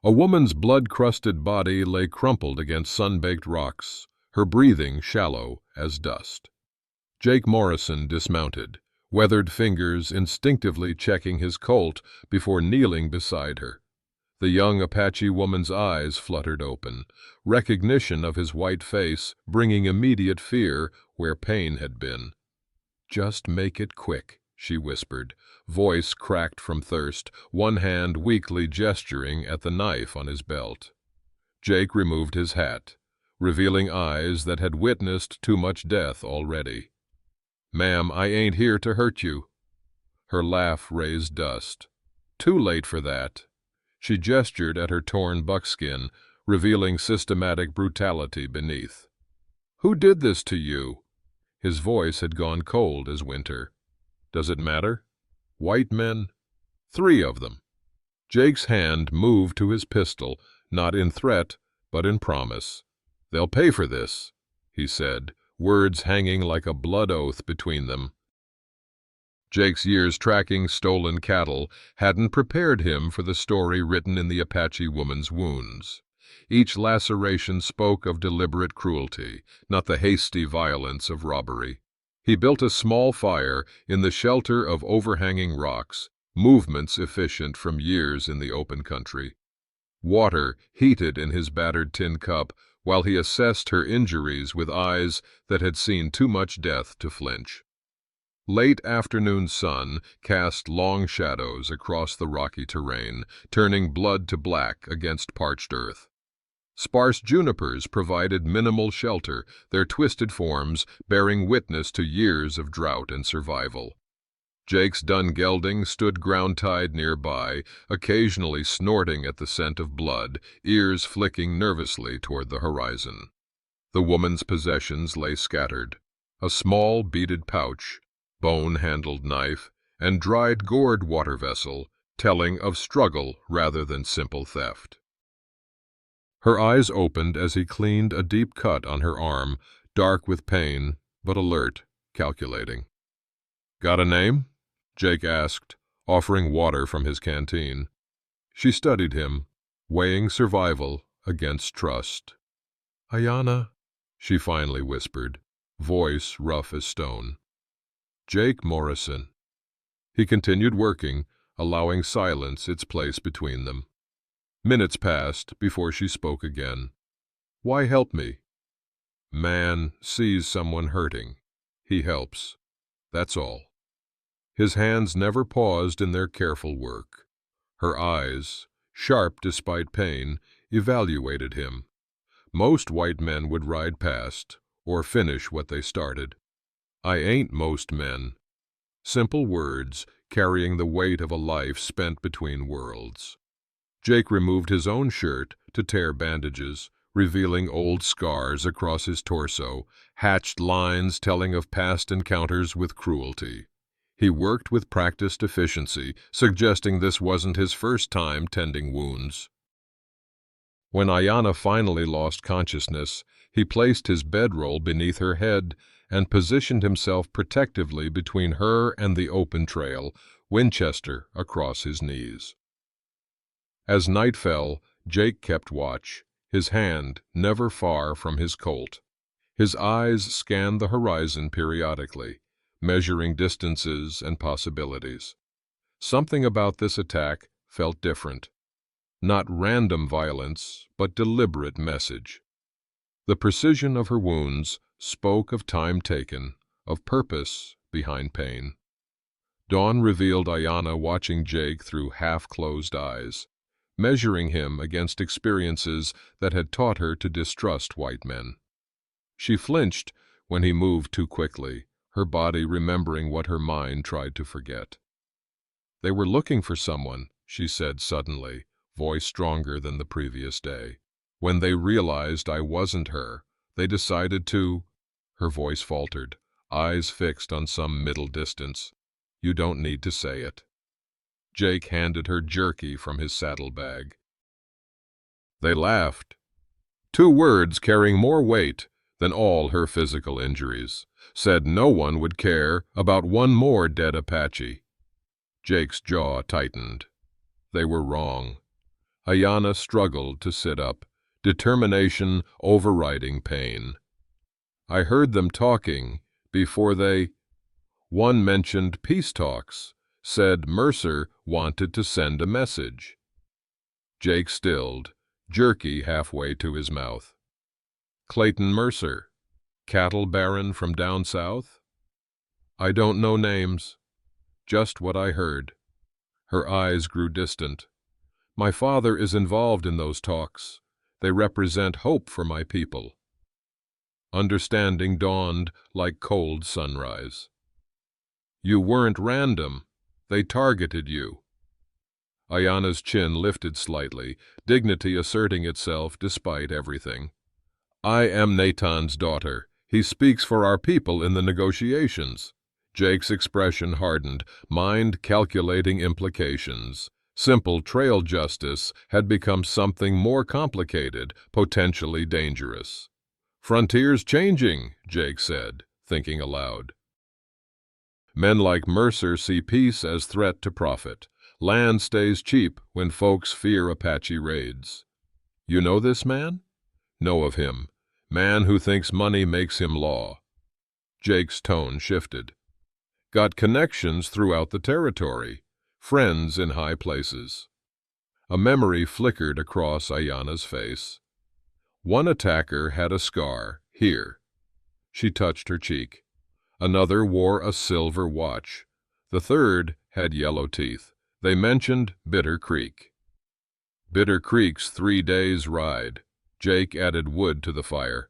A woman's blood-crusted body lay crumpled against sun-baked rocks, her breathing shallow as dust. Jake Morrison dismounted, weathered fingers instinctively checking his Colt before kneeling beside her. The young Apache woman's eyes fluttered open, recognition of his white face bringing immediate fear where pain had been. "Just make it quick," she whispered, voice cracked from thirst, one hand weakly gesturing at the knife on his belt. Jake removed his hat, revealing eyes that had witnessed too much death already. "Ma'am, I ain't here to hurt you." Her laugh raised dust. "Too late for that." She gestured at her torn buckskin, revealing systematic brutality beneath. "Who did this to you?" His voice had gone cold as winter. "Does it matter?" "White men?" "3 of them." Jake's hand moved to his pistol, not in threat, but in promise. "They'll pay for this," he said, words hanging like a blood oath between them. Jake's years tracking stolen cattle hadn't prepared him for the story written in the Apache woman's wounds. Each laceration spoke of deliberate cruelty, not the hasty violence of robbery. He built a small fire in the shelter of overhanging rocks, movements efficient from years in the open country. Water heated in his battered tin cup while he assessed her injuries with eyes that had seen too much death to flinch. Late afternoon sun cast long shadows across the rocky terrain, turning blood to black against parched earth. Sparse junipers provided minimal shelter, their twisted forms bearing witness to years of drought and survival. Jake's dun gelding stood ground-tied nearby, occasionally snorting at the scent of blood, ears flicking nervously toward the horizon. The woman's possessions lay scattered: a small beaded pouch, bone-handled knife, and dried gourd water vessel, telling of struggle rather than simple theft. Her eyes opened as he cleaned a deep cut on her arm, dark with pain, but alert, calculating. "Got a name?" Jake asked, offering water from his canteen. She studied him, weighing survival against trust. "Ayana," she finally whispered, voice rough as stone. "Jake Morrison." He continued working, allowing silence its place between them. Minutes passed before she spoke again. "Why help me?" "Man sees someone hurting. He helps. That's all." His hands never paused in their careful work. Her eyes, sharp despite pain, evaluated him. Most white men would ride past, or finish what they started. "I ain't most men." Simple words carrying the weight of a life spent between worlds. Jake removed his own shirt to tear bandages, revealing old scars across his torso, hatched lines telling of past encounters with cruelty. He worked with practiced efficiency, suggesting this wasn't his first time tending wounds. When Ayana finally lost consciousness, he placed his bedroll beneath her head and positioned himself protectively between her and the open trail, Winchester across his knees. As night fell, Jake kept watch, his hand never far from his Colt. His eyes scanned the horizon periodically, measuring distances and possibilities. Something about this attack felt different. Not random violence, but deliberate message. The precision of her wounds spoke of time taken, of purpose behind pain. Dawn revealed Ayana watching Jake through half-closed eyes, measuring him against experiences that had taught her to distrust white men. She flinched when he moved too quickly, her body remembering what her mind tried to forget. "They were looking for someone," she said suddenly, voice stronger than the previous day. "When they realized I wasn't her, they decided to—" Her voice faltered, eyes fixed on some middle distance. "You don't need to say it." Jake handed her jerky from his saddlebag. They laughed. 2 words carrying more weight than all her physical injuries, said no one would care about one more dead Apache. Jake's jaw tightened. They were wrong. Ayanna struggled to sit up, determination overriding pain. I heard them talking before they... One mentioned peace talks, said Mercer wanted to send a message. Jake stilled, jerky halfway to his mouth. Clayton Mercer, cattle baron from down south? I don't know names, just what I heard. Her eyes grew distant. My father is involved in those talks. They represent hope for my people. Understanding dawned like cold sunrise. You weren't random. They targeted you. Ayanna's chin lifted slightly, dignity asserting itself despite everything. I am Natan's daughter. He speaks for our people in the negotiations. Jake's expression hardened, mind calculating implications. Simple trail justice had become something more complicated, potentially dangerous. Frontiers changing, Jake said, thinking aloud. Men like Mercer see peace as threat to profit. Land stays cheap when folks fear Apache raids. You know this man? Know of him. Man who thinks money makes him law. Jake's tone shifted. Got connections throughout the territory. Friends in high places. A memory flickered across Ayanna's face. One attacker had a scar, here. She touched her cheek. Another wore a silver watch. The third had yellow teeth. They mentioned Bitter Creek. Bitter Creek's 3 days' ride. Jake added wood to the fire.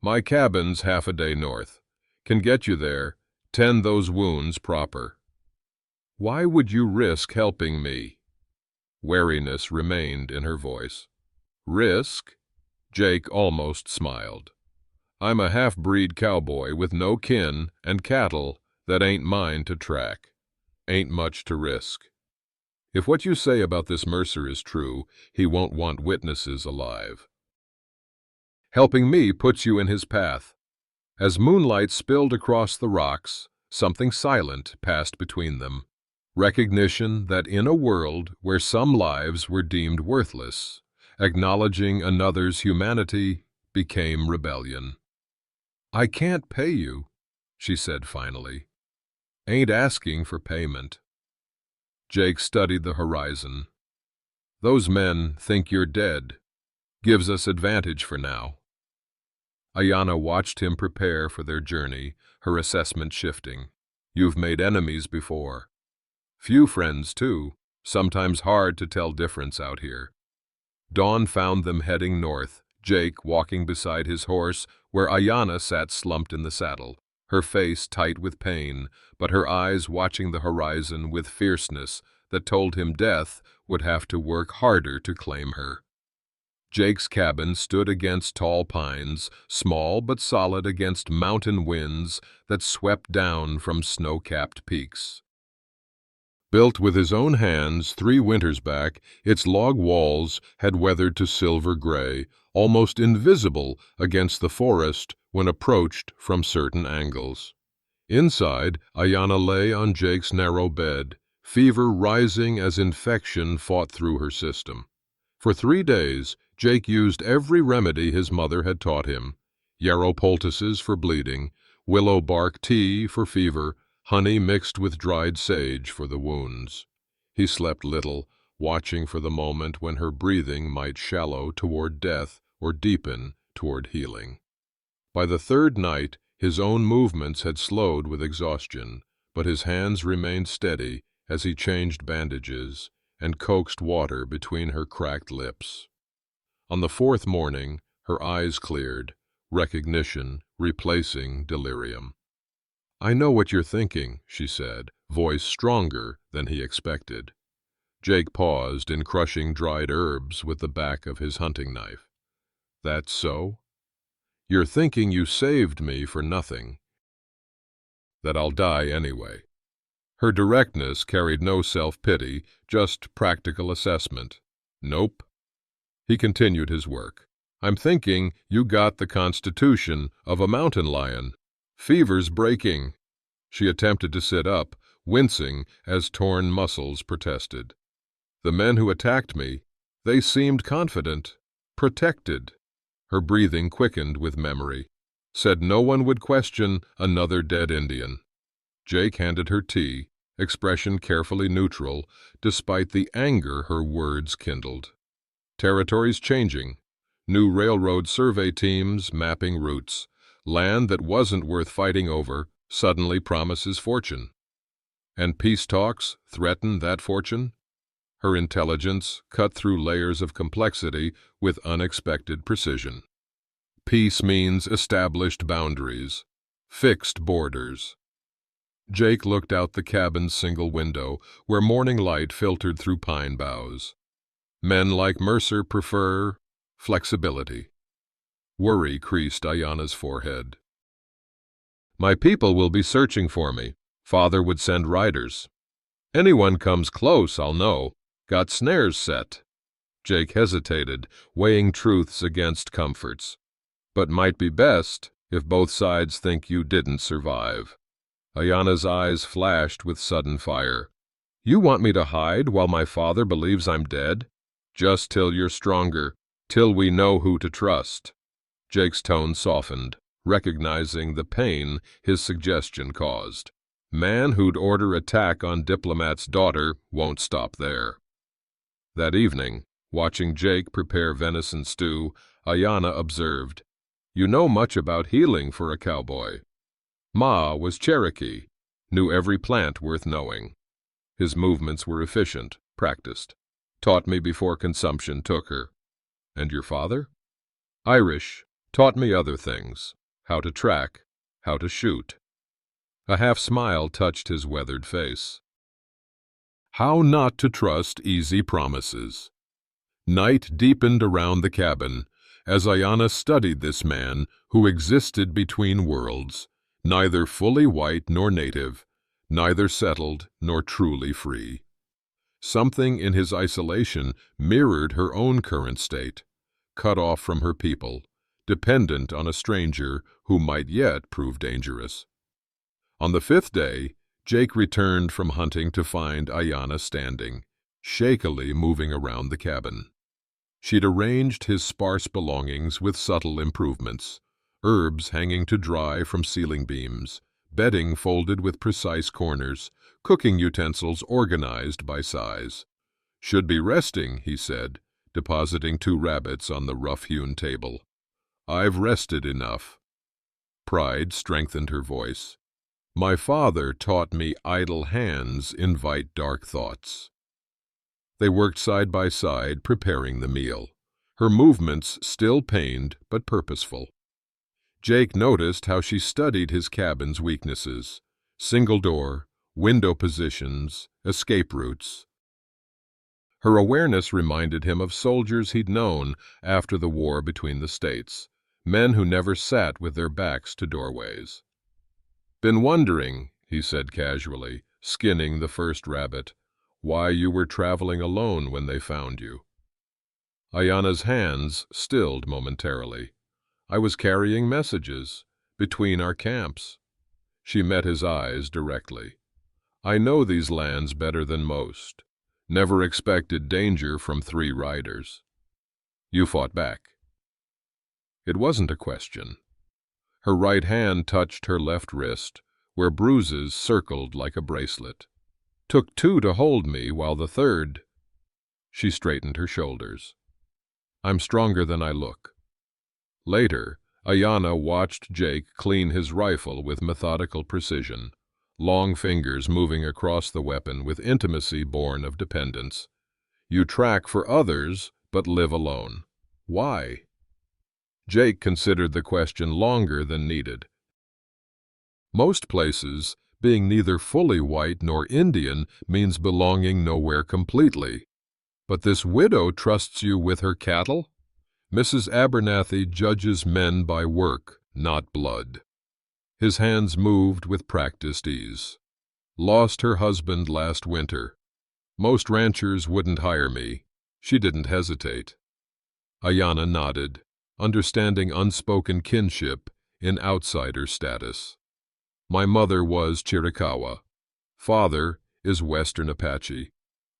My cabin's half a day north. Can get you there. Tend those wounds proper. Why would you risk helping me? Wariness remained in her voice. Risk? Jake almost smiled. I'm a half-breed cowboy with no kin and cattle that ain't mine to track. Ain't much to risk. If what you say about this Mercer is true, he won't want witnesses alive. Helping me puts you in his path. As moonlight spilled across the rocks, something silent passed between them. Recognition that in a world where some lives were deemed worthless, acknowledging another's humanity became rebellion. I can't pay you, she said finally. Ain't asking for payment. Jake studied the horizon. Those men think you're dead. Gives us advantage for now. Ayanna watched him prepare for their journey, her assessment shifting. You've made enemies before. Few friends, too. Sometimes hard to tell difference out here. Dawn found them heading north, Jake walking beside his horse, where Ayanna sat slumped in the saddle, her face tight with pain, but her eyes watching the horizon with fierceness that told him death would have to work harder to claim her. Jake's cabin stood against tall pines, small but solid against mountain winds that swept down from snow-capped peaks. Built with his own hands 3 winters back, its log walls had weathered to silver gray, almost invisible against the forest when approached from certain angles. Inside, Ayanna lay on Jake's narrow bed, fever rising as infection fought through her system. For 3 days, Jake used every remedy his mother had taught him: yarrow poultices for bleeding, willow bark tea for fever, honey mixed with dried sage for the wounds. He slept little, watching for the moment when her breathing might shallow toward death or deepen toward healing. By the 3rd night, his own movements had slowed with exhaustion, but his hands remained steady as he changed bandages and coaxed water between her cracked lips. On the 4th morning, her eyes cleared, recognition replacing delirium. I know what you're thinking, she said, voice stronger than he expected. Jake paused in crushing dried herbs with the back of his hunting knife. That's so? You're thinking you saved me for nothing, that I'll die anyway. Her directness carried no self-pity, just practical assessment. Nope. He continued his work. I'm thinking you got the constitution of a mountain lion. Fever's breaking. She attempted to sit up, wincing as torn muscles protested. The men who attacked me, They seemed confident, protected. Her breathing quickened with memory. Said no one would question another dead Indian. Jake handed her tea, expression carefully neutral, despite the anger her words kindled. Territories changing. New railroad survey teams mapping routes. Land that wasn't worth fighting over suddenly promises fortune. And peace talks threaten that fortune? Her intelligence cut through layers of complexity with unexpected precision. Peace means established boundaries, fixed borders. Jake looked out the cabin's single window, where morning light filtered through pine boughs. Men like Mercer prefer flexibility. Worry creased Ayana's forehead. My people will be searching for me. Father would send riders. Anyone comes close, I'll know. Got snares set. Jake hesitated, weighing truths against comforts. But might be best if both sides think you didn't survive. Ayana's eyes flashed with sudden fire. You want me to hide while my father believes I'm dead? Just till you're stronger, till we know who to trust. Jake's tone softened, recognizing the pain his suggestion caused. Man who'd order attack on diplomat's daughter won't stop there. That evening, watching Jake prepare venison stew, Ayana observed, You know much about healing for a cowboy. Ma was Cherokee, knew every plant worth knowing. His movements were efficient, practiced. Taught me before consumption took her. And your father? Irish, taught me other things. How to track, how to shoot. A half-smile touched his weathered face. How not to trust easy promises. Night deepened around the cabin as Ayana studied this man who existed between worlds, neither fully white nor native, neither settled nor truly free. Something in his isolation mirrored her own current state, cut off from her people, dependent on a stranger who might yet prove dangerous. On the fifth day, Jake returned from hunting to find Ayana standing, shakily moving around the cabin. She'd arranged his sparse belongings with subtle improvements, herbs hanging to dry from ceiling beams, bedding folded with precise corners, cooking utensils organized by size. Should be resting, he said, depositing 2 rabbits on the rough-hewn table. I've rested enough. Pride strengthened her voice. My father taught me idle hands invite dark thoughts. They worked side by side, preparing the meal. Her movements still pained but purposeful. Jake noticed how she studied his cabin's weaknesses. Single door, window positions, escape routes. Her awareness reminded him of soldiers he'd known after the war between the states, men who never sat with their backs to doorways. Been wondering, he said casually, skinning the first rabbit, why you were traveling alone when they found you. Ayana's hands stilled momentarily. I was carrying messages between our camps. She met his eyes directly. I know these lands better than most. Never expected danger from 3 riders. You fought back. It wasn't a question. Her right hand touched her left wrist, where bruises circled like a bracelet. Took 2 to hold me, while the third... She straightened her shoulders. I'm stronger than I look. Later, Ayana watched Jake clean his rifle with methodical precision, long fingers moving across the weapon with intimacy born of dependence. You track for others, but live alone. Why? Jake considered the question longer than needed. Most places, being neither fully white nor Indian means belonging nowhere completely. But this widow trusts you with her cattle? Mrs. Abernathy judges men by work, not blood. His hands moved with practiced ease. Lost her husband last winter. Most ranchers wouldn't hire me. She didn't hesitate. Ayana nodded, understanding unspoken kinship in outsider status. My mother was Chiricahua. Father is Western Apache.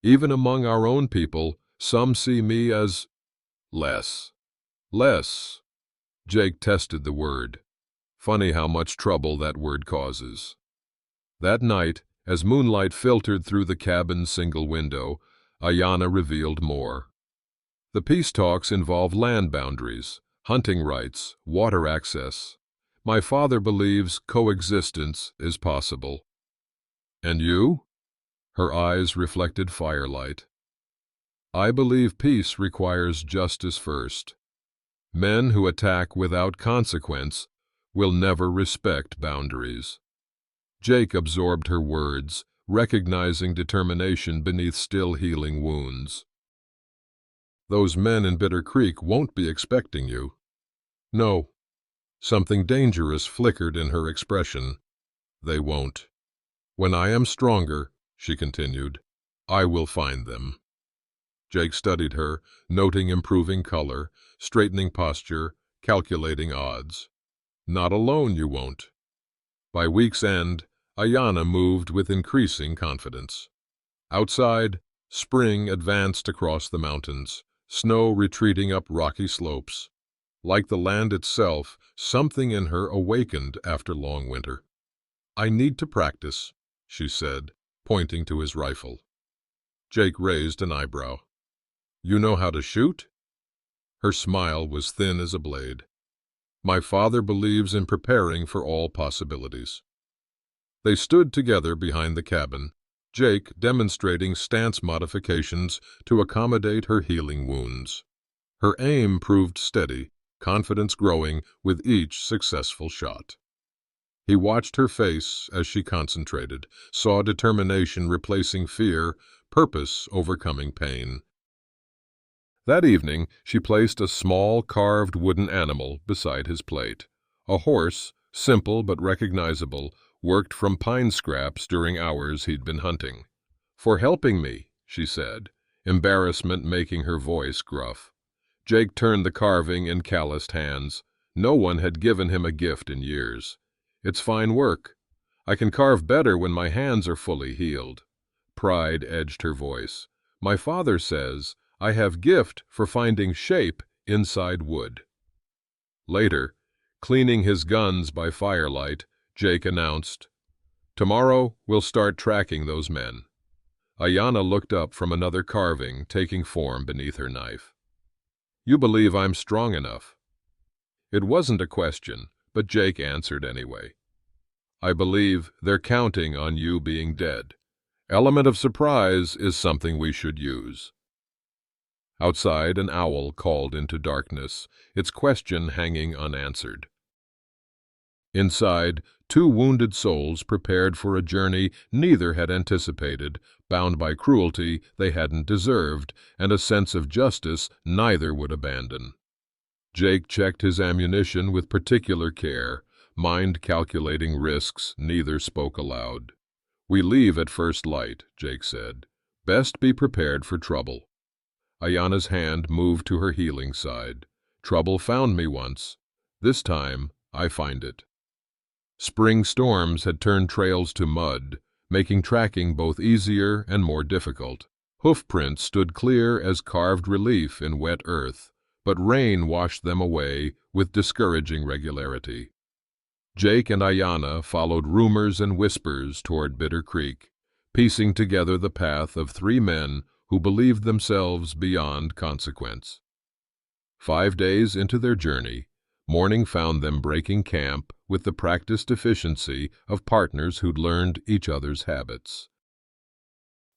Even among our own people, Some see me as less. Less. Jake tested the word. Funny how much trouble that word causes. That night, as moonlight filtered through the cabin's single window, Ayanna revealed more. The peace talks involve land boundaries, hunting rights, water access. My father believes coexistence is possible. And you? Her eyes reflected firelight. I believe peace requires justice first. Men who attack without consequence will never respect boundaries. Jake absorbed her words, recognizing determination beneath still healing wounds. Those men in Bitter Creek won't be expecting you. No. Something dangerous flickered in her expression. They won't. When I am stronger, she continued, I will find them. Jake studied her, noting improving color, straightening posture, calculating odds. Not alone you won't. By week's end, Ayanna moved with increasing confidence. Outside, spring advanced across the mountains, snow retreating up rocky slopes. Like the land itself, something in her awakened after long winter. I need to practice, she said, pointing to his rifle. Jake raised an eyebrow. You know how to shoot? Her smile was thin as a blade. My father believes in preparing for all possibilities. They stood together behind the cabin, Jake demonstrating stance modifications to accommodate her healing wounds. Her aim proved steady, confidence growing with each successful shot. He watched her face as she concentrated, saw determination replacing fear, purpose overcoming pain. That evening, she placed a small carved wooden animal beside his plate. A horse, simple but recognizable, worked from pine scraps during hours he'd been hunting. For helping me, she said, embarrassment making her voice gruff. Jake turned the carving in calloused hands. No one had given him a gift in years. It's fine work. I can carve better when my hands are fully healed. Pride edged her voice. My father says I have gift for finding shape inside wood. Later, cleaning his guns by firelight, Jake announced, Tomorrow we'll start tracking those men. Ayanna looked up from another carving taking form beneath her knife. You believe I'm strong enough? It wasn't a question, but Jake answered anyway. I believe they're counting on you being dead. Element of surprise is something we should use. Outside, an owl called into darkness, its question hanging unanswered. Inside, two wounded souls prepared for a journey neither had anticipated, bound by cruelty they hadn't deserved, and a sense of justice neither would abandon. Jake checked his ammunition with particular care, mind calculating risks neither spoke aloud. We leave at first light, Jake said. Best be prepared for trouble. Ayanna's hand moved to her healing side. Trouble found me once. This time, I find it. Spring storms had turned trails to mud, making tracking both easier and more difficult. Hoofprints stood clear as carved relief in wet earth, but rain washed them away with discouraging regularity. Jake and Ayanna followed rumors and whispers toward Bitter Creek, piecing together the path of three men who believed themselves beyond consequence. 5 days into their journey, morning found them breaking camp with the practiced efficiency of partners who'd learned each other's habits.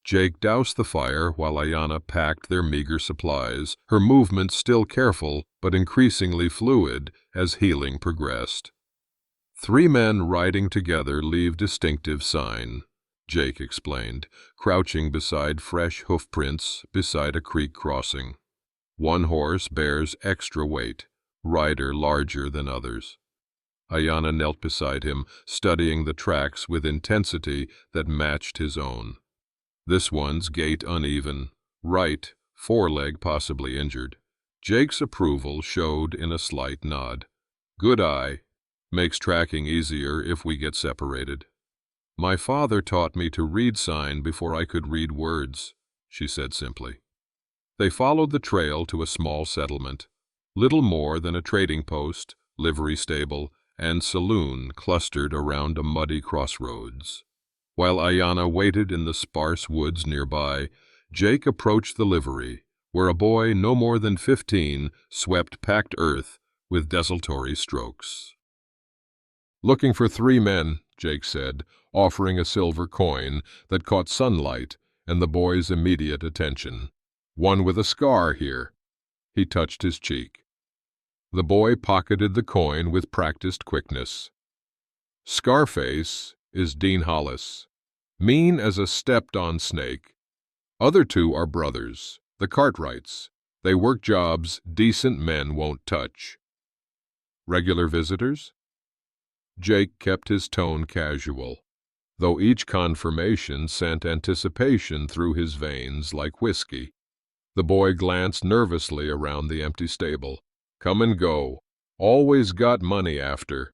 Jake doused the fire while Ayanna packed their meager supplies, her movements still careful but increasingly fluid as healing progressed. 3 men riding together leave distinctive sign, Jake explained, crouching beside fresh hoofprints beside a creek crossing. 1 horse bears extra weight, rider larger than others. Ayanna knelt beside him, studying the tracks with intensity that matched his own. This one's gait uneven, right foreleg possibly injured. Jake's approval showed in a slight nod. Good eye. Makes tracking easier if we get separated. My father taught me to read sign before I could read words, she said simply. They followed the trail to a small settlement, little more than a trading post, livery stable, and saloon clustered around a muddy crossroads. While Ayanna waited in the sparse woods nearby, Jake approached the livery, where a boy no more than 15 swept packed earth with desultory strokes. "Looking for 3 men," Jake said, offering a silver coin that caught sunlight and the boy's immediate attention. "One with a scar here." He touched his cheek. The boy pocketed the coin with practiced quickness. "Scarface is Dean Hollis, mean as a stepped-on snake. Other 2 are brothers, the Cartwrights. They work jobs decent men won't touch." "Regular visitors?" Jake kept his tone casual, though each confirmation sent anticipation through his veins like whiskey. The boy glanced nervously around the empty stable. "Come and go. Always got money after.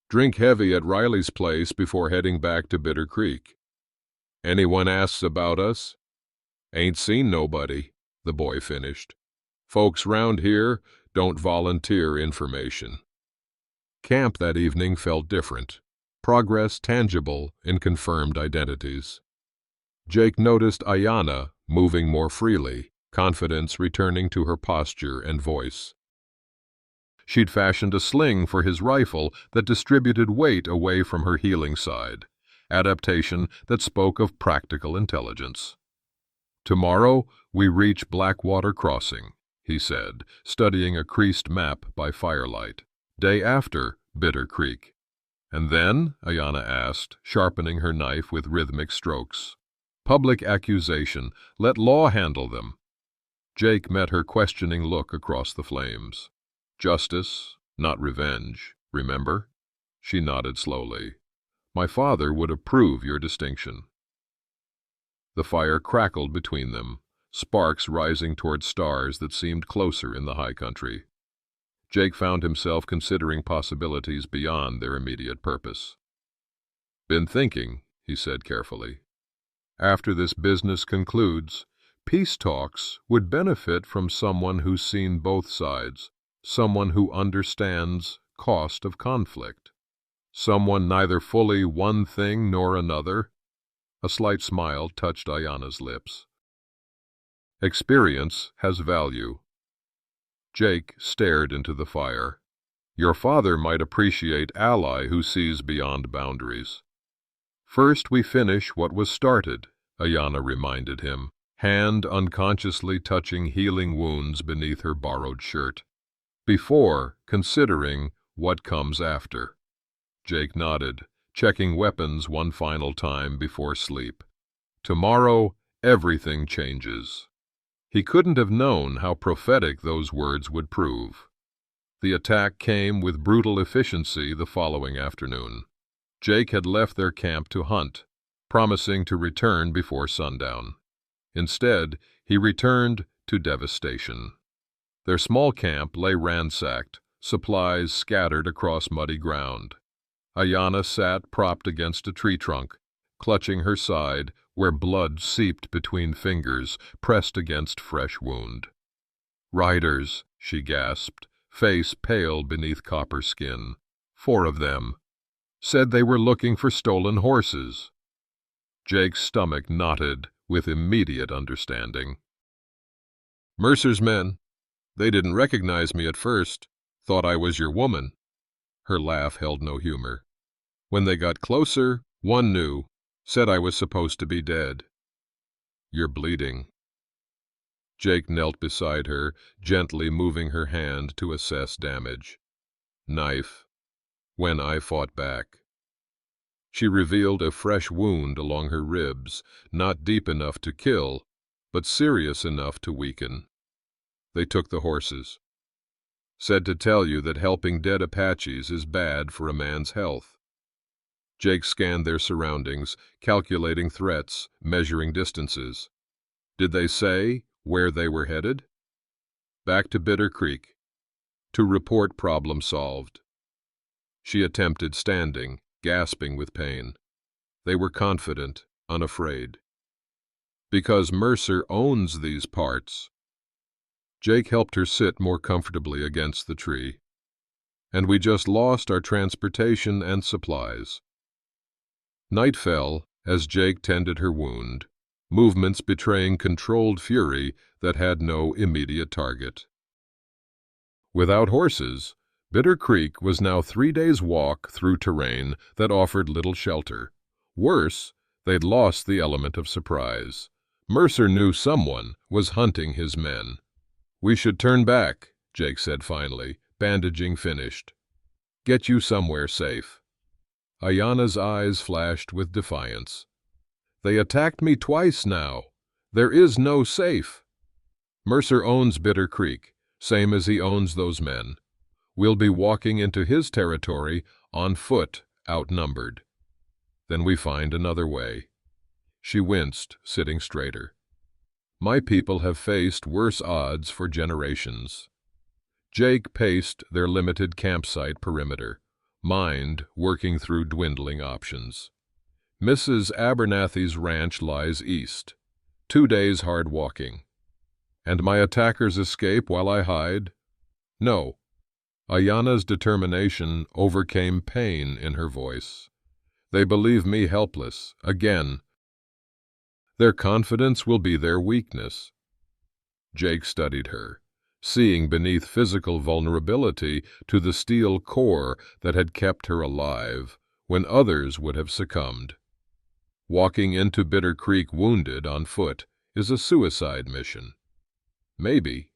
Drink heavy at Riley's place before heading back to Bitter Creek. Anyone asks about us?" "Ain't seen nobody," the boy finished. "Folks round here don't volunteer information." Camp that evening felt different. Progress tangible in confirmed identities. Jake noticed Ayanna moving more freely, confidence returning to her posture and voice. She'd fashioned a sling for his rifle that distributed weight away from her healing side, adaptation that spoke of practical intelligence. "Tomorrow we reach Blackwater Crossing," he said, studying a creased map by firelight. "Day after, Bitter Creek." "And then?" Ayanna asked, sharpening her knife with rhythmic strokes. "Public accusation. Let law handle them." Jake met her questioning look across the flames. "Justice, not revenge, remember?" She nodded slowly. "My father would approve your distinction." The fire crackled between them, sparks rising toward stars that seemed closer in the high country. Jake found himself considering possibilities beyond their immediate purpose. "Been thinking," he said carefully. "After this business concludes, peace talks would benefit from someone who's seen both sides, someone who understands cost of conflict, someone neither fully one thing nor another." A slight smile touched Ayanna's lips. "Experience has value." Jake stared into the fire. "Your father might appreciate ally who sees beyond boundaries." "First we finish what was started," Ayanna reminded him, hand unconsciously touching healing wounds beneath her borrowed shirt. "Before considering what comes after." Jake nodded, checking weapons one final time before sleep. "Tomorrow, everything changes." He couldn't have known how prophetic those words would prove. The attack came with brutal efficiency the following afternoon. Jake had left their camp to hunt, promising to return before sundown. Instead, he returned to devastation. Their small camp lay ransacked, supplies scattered across muddy ground. Ayanna sat propped against a tree trunk, clutching her side where blood seeped between fingers pressed against fresh wound. "Riders," she gasped, face pale beneath copper skin. "4 of them. Said they were looking for stolen horses." Jake's stomach knotted with immediate understanding. "Mercer's men. They didn't recognize me at first. Thought I was your woman." Her laugh held no humor. "When they got closer, one knew. Said I was supposed to be dead." "You're bleeding." Jake knelt beside her, gently moving her hand to assess damage. "Knife. When I fought back." She revealed a fresh wound along her ribs, not deep enough to kill, but serious enough to weaken. "They took the horses. Said to tell you that helping dead Apaches is bad for a man's health." Jake scanned their surroundings, calculating threats, measuring distances. "Did they say where they were headed?" "Back to Bitter Creek. To report problem solved." She attempted standing, gasping with pain. They were confident, unafraid. "Because Mercer owns these parts. Jake helped her sit more comfortably against the tree. And we just lost our transportation and supplies. Night fell as Jake tended her wound, movements betraying controlled fury that had no immediate target. Without horses, Bitter Creek was now 3 days' walk through terrain that offered little shelter. Worse, they'd lost the element of surprise. Mercer knew someone was hunting his men. "We should turn back," Jake said finally, bandaging finished. "Get you somewhere safe." Ayanna's eyes flashed with defiance. "They attacked me twice now. There is no safe." "Mercer owns Bitter Creek, same as he owns those men. We'll be walking into his territory on foot, outnumbered. Then we find another way." She winced, sitting straighter. "My people have faced worse odds for generations." Jake paced their limited campsite perimeter, mind working through dwindling options. "Mrs. Abernathy's ranch lies east. 2 days hard walking. And my attackers escape while I hide? No." Ayanna's determination overcame pain in her voice. "They believe me helpless, again. Their confidence will be their weakness." Jake studied her, seeing beneath physical vulnerability to the steel core that had kept her alive when others would have succumbed. Walking into Bitter Creek wounded on foot is a suicide mission. Maybe.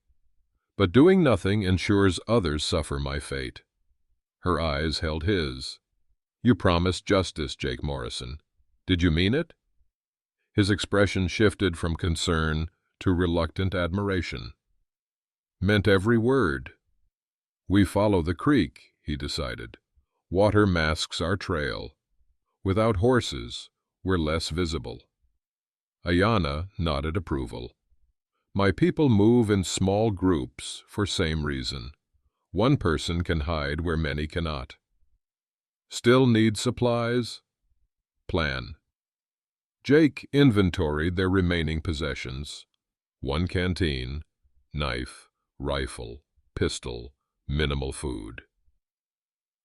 But doing nothing ensures others suffer my fate. Her eyes held his. "You promised justice, Jake Morrison. Did you mean it?" His expression shifted from concern to reluctant admiration. "Meant every word." "We follow the creek," he decided. "Water masks our trail. Without horses, we're less visible." Ayanna nodded approval. "My people move in small groups for same reason. One person can hide where many cannot." "Still need supplies?" "Plan." Jake inventoried their remaining possessions. 1 canteen, knife, rifle, pistol, minimal food.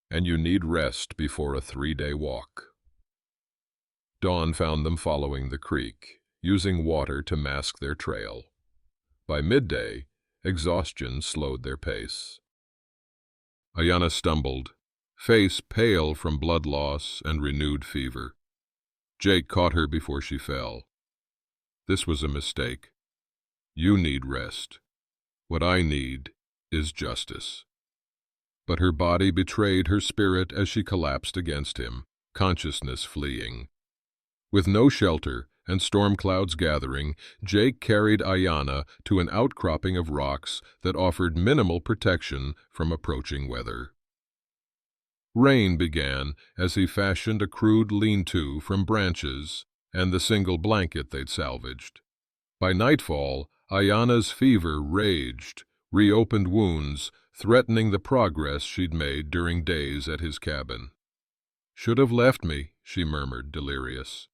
"And you need rest before a 3-day walk." Dawn found them following the creek, using water to mask their trail. By midday, exhaustion slowed their pace. Ayanna stumbled, face pale from blood loss and renewed fever. Jake caught her before she fell. "This was a mistake. You need rest. What I need is justice." But her body betrayed her spirit as she collapsed against him, consciousness fleeing. With no shelter and storm clouds gathering, Jake carried Ayanna to an outcropping of rocks that offered minimal protection from approaching weather. Rain began as he fashioned a crude lean-to from branches and the single blanket they'd salvaged. By nightfall, Ayanna's fever raged, reopened wounds, threatening the progress she'd made during days at his cabin. "Should have left me," she murmured, delirious.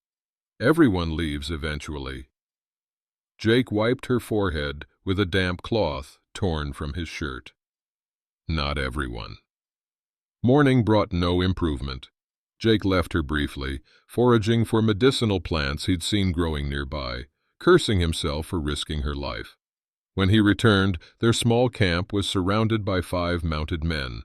"Everyone leaves eventually." Jake wiped her forehead with a damp cloth torn from his shirt. "Not everyone." Morning brought no improvement. Jake left her briefly, foraging for medicinal plants he'd seen growing nearby, cursing himself for risking her life. When he returned, their small camp was surrounded by 5 mounted men.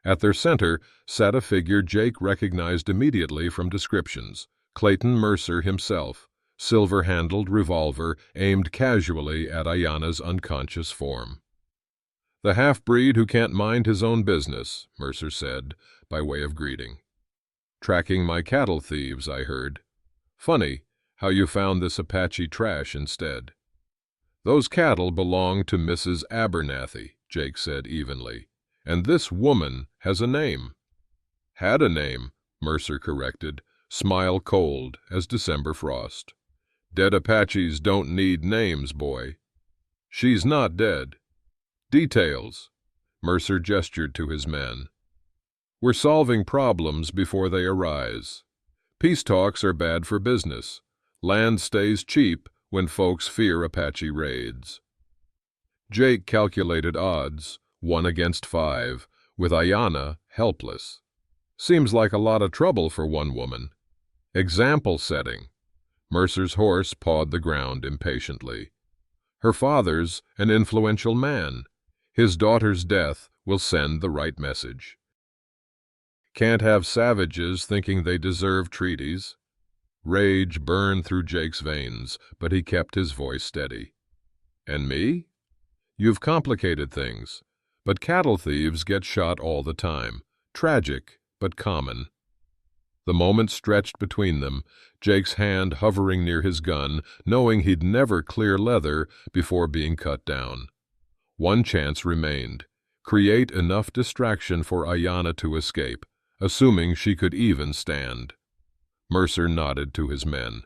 At their center sat a figure Jake recognized immediately from descriptions: Clayton Mercer himself, silver-handled revolver aimed casually at Ayanna's unconscious form. "The half-breed who can't mind his own business," Mercer said, by way of greeting. "Tracking my cattle thieves, I heard. Funny how you found this Apache trash instead." "Those cattle belong to Mrs. Abernathy," Jake said evenly. "And this woman has a name." "Had a name," Mercer corrected, smile cold as December frost. "Dead Apaches don't need names, boy." "She's not dead." "Details." Mercer gestured to his men. "We're solving problems before they arise. Peace talks are bad for business. Land stays cheap when folks fear Apache raids." Jake calculated odds, 1 against 5, with Ayanna helpless. Seems like a lot of trouble for one woman. Example setting. Mercer's horse pawed the ground impatiently. Her father's an influential man. His daughter's death will send the right message. Can't have savages thinking they deserve treaties. Rage burned through Jake's veins, but he kept his voice steady. And me? You've complicated things, but cattle thieves get shot all the time. Tragic, but common. The moment stretched between them, Jake's hand hovering near his gun, knowing he'd never clear leather before being cut down. One chance remained. Create enough distraction for Ayanna to escape, assuming she could even stand. Mercer nodded to his men.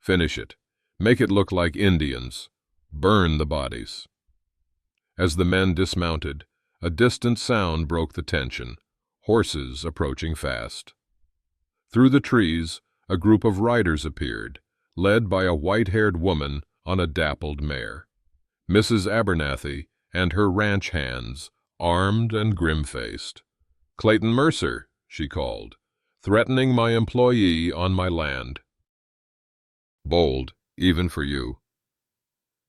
Finish it. Make it look like Indians. Burn the bodies. As the men dismounted, a distant sound broke the tension. Horses approaching fast. Through the trees, a group of riders appeared, led by a white-haired woman on a dappled mare. Mrs. Abernathy and her ranch hands, armed and grim-faced. "Clayton Mercer," she called, "threatening my employee on my land." Bold, even for you.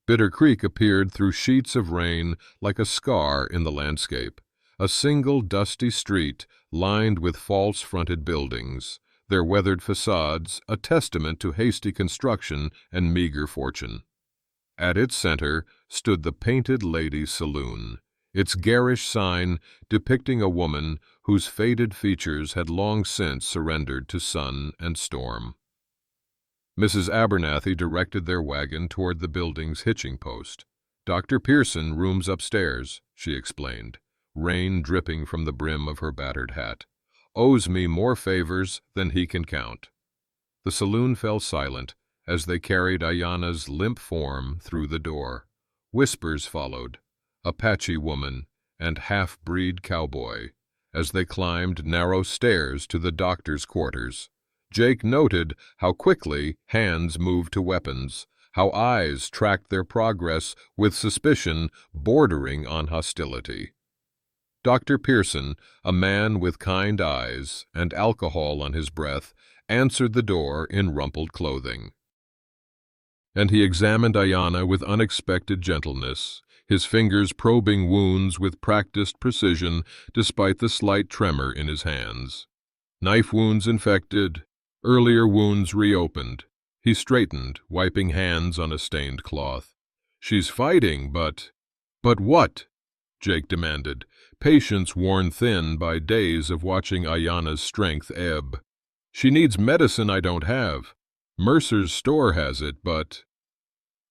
Bitter Creek appeared through sheets of rain like a scar in the landscape, a single dusty street lined with false-fronted buildings, their weathered facades a testament to hasty construction and meager fortune. At its center stood the Painted Lady Saloon, its garish sign depicting a woman whose faded features had long since surrendered to sun and storm. Mrs. Abernathy directed their wagon toward the building's hitching post. "Dr. Pearson rooms upstairs," she explained, rain dripping from the brim of her battered hat. "Owes me more favors than he can count." The saloon fell silent as they carried Ayanna's limp form through the door. Whispers followed, Apache woman and half-breed cowboy, as they climbed narrow stairs to the doctor's quarters. Jake noted how quickly hands moved to weapons, how eyes tracked their progress with suspicion bordering on hostility. Dr. Pearson, a man with kind eyes and alcohol on his breath, answered the door in rumpled clothing. And he examined Ayanna with unexpected gentleness, his fingers probing wounds with practiced precision despite the slight tremor in his hands. Knife wounds infected, earlier wounds reopened. He straightened, wiping hands on a stained cloth. "She's fighting, but—" "But what?" Jake demanded, patience worn thin by days of watching Ayanna's strength ebb. "She needs medicine I don't have. Mercer's store has it, but—"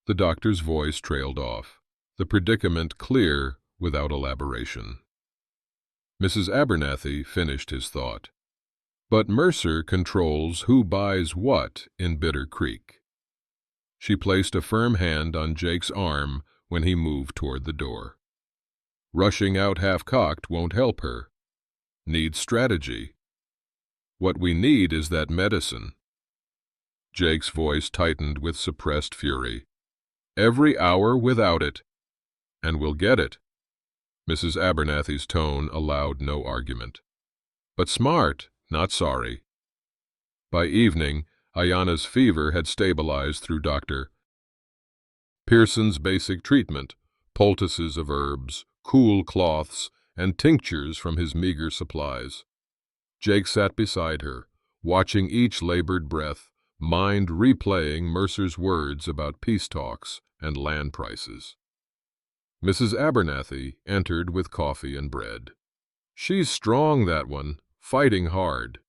The doctor's voice trailed off, the predicament clear without elaboration. Mrs. Abernathy finished his thought. "But Mercer controls who buys what in Bitter Creek." She placed a firm hand on Jake's arm when he moved toward the door. "Rushing out half-cocked won't help her. Needs strategy. What we need is that medicine." Jake's voice tightened with suppressed fury. "Every hour without it. And we'll get it." Mrs. Abernathy's tone allowed no argument. "But smart, not sorry." By evening, Ayanna's fever had stabilized through Dr. Pearson's basic treatment, poultices of herbs, cool cloths, and tinctures from his meager supplies. Jake sat beside her, watching each labored breath, mind replaying Mercer's words about peace talks and land prices. Mrs. Abernathy entered with coffee and bread. "She's strong, that one, fighting hard."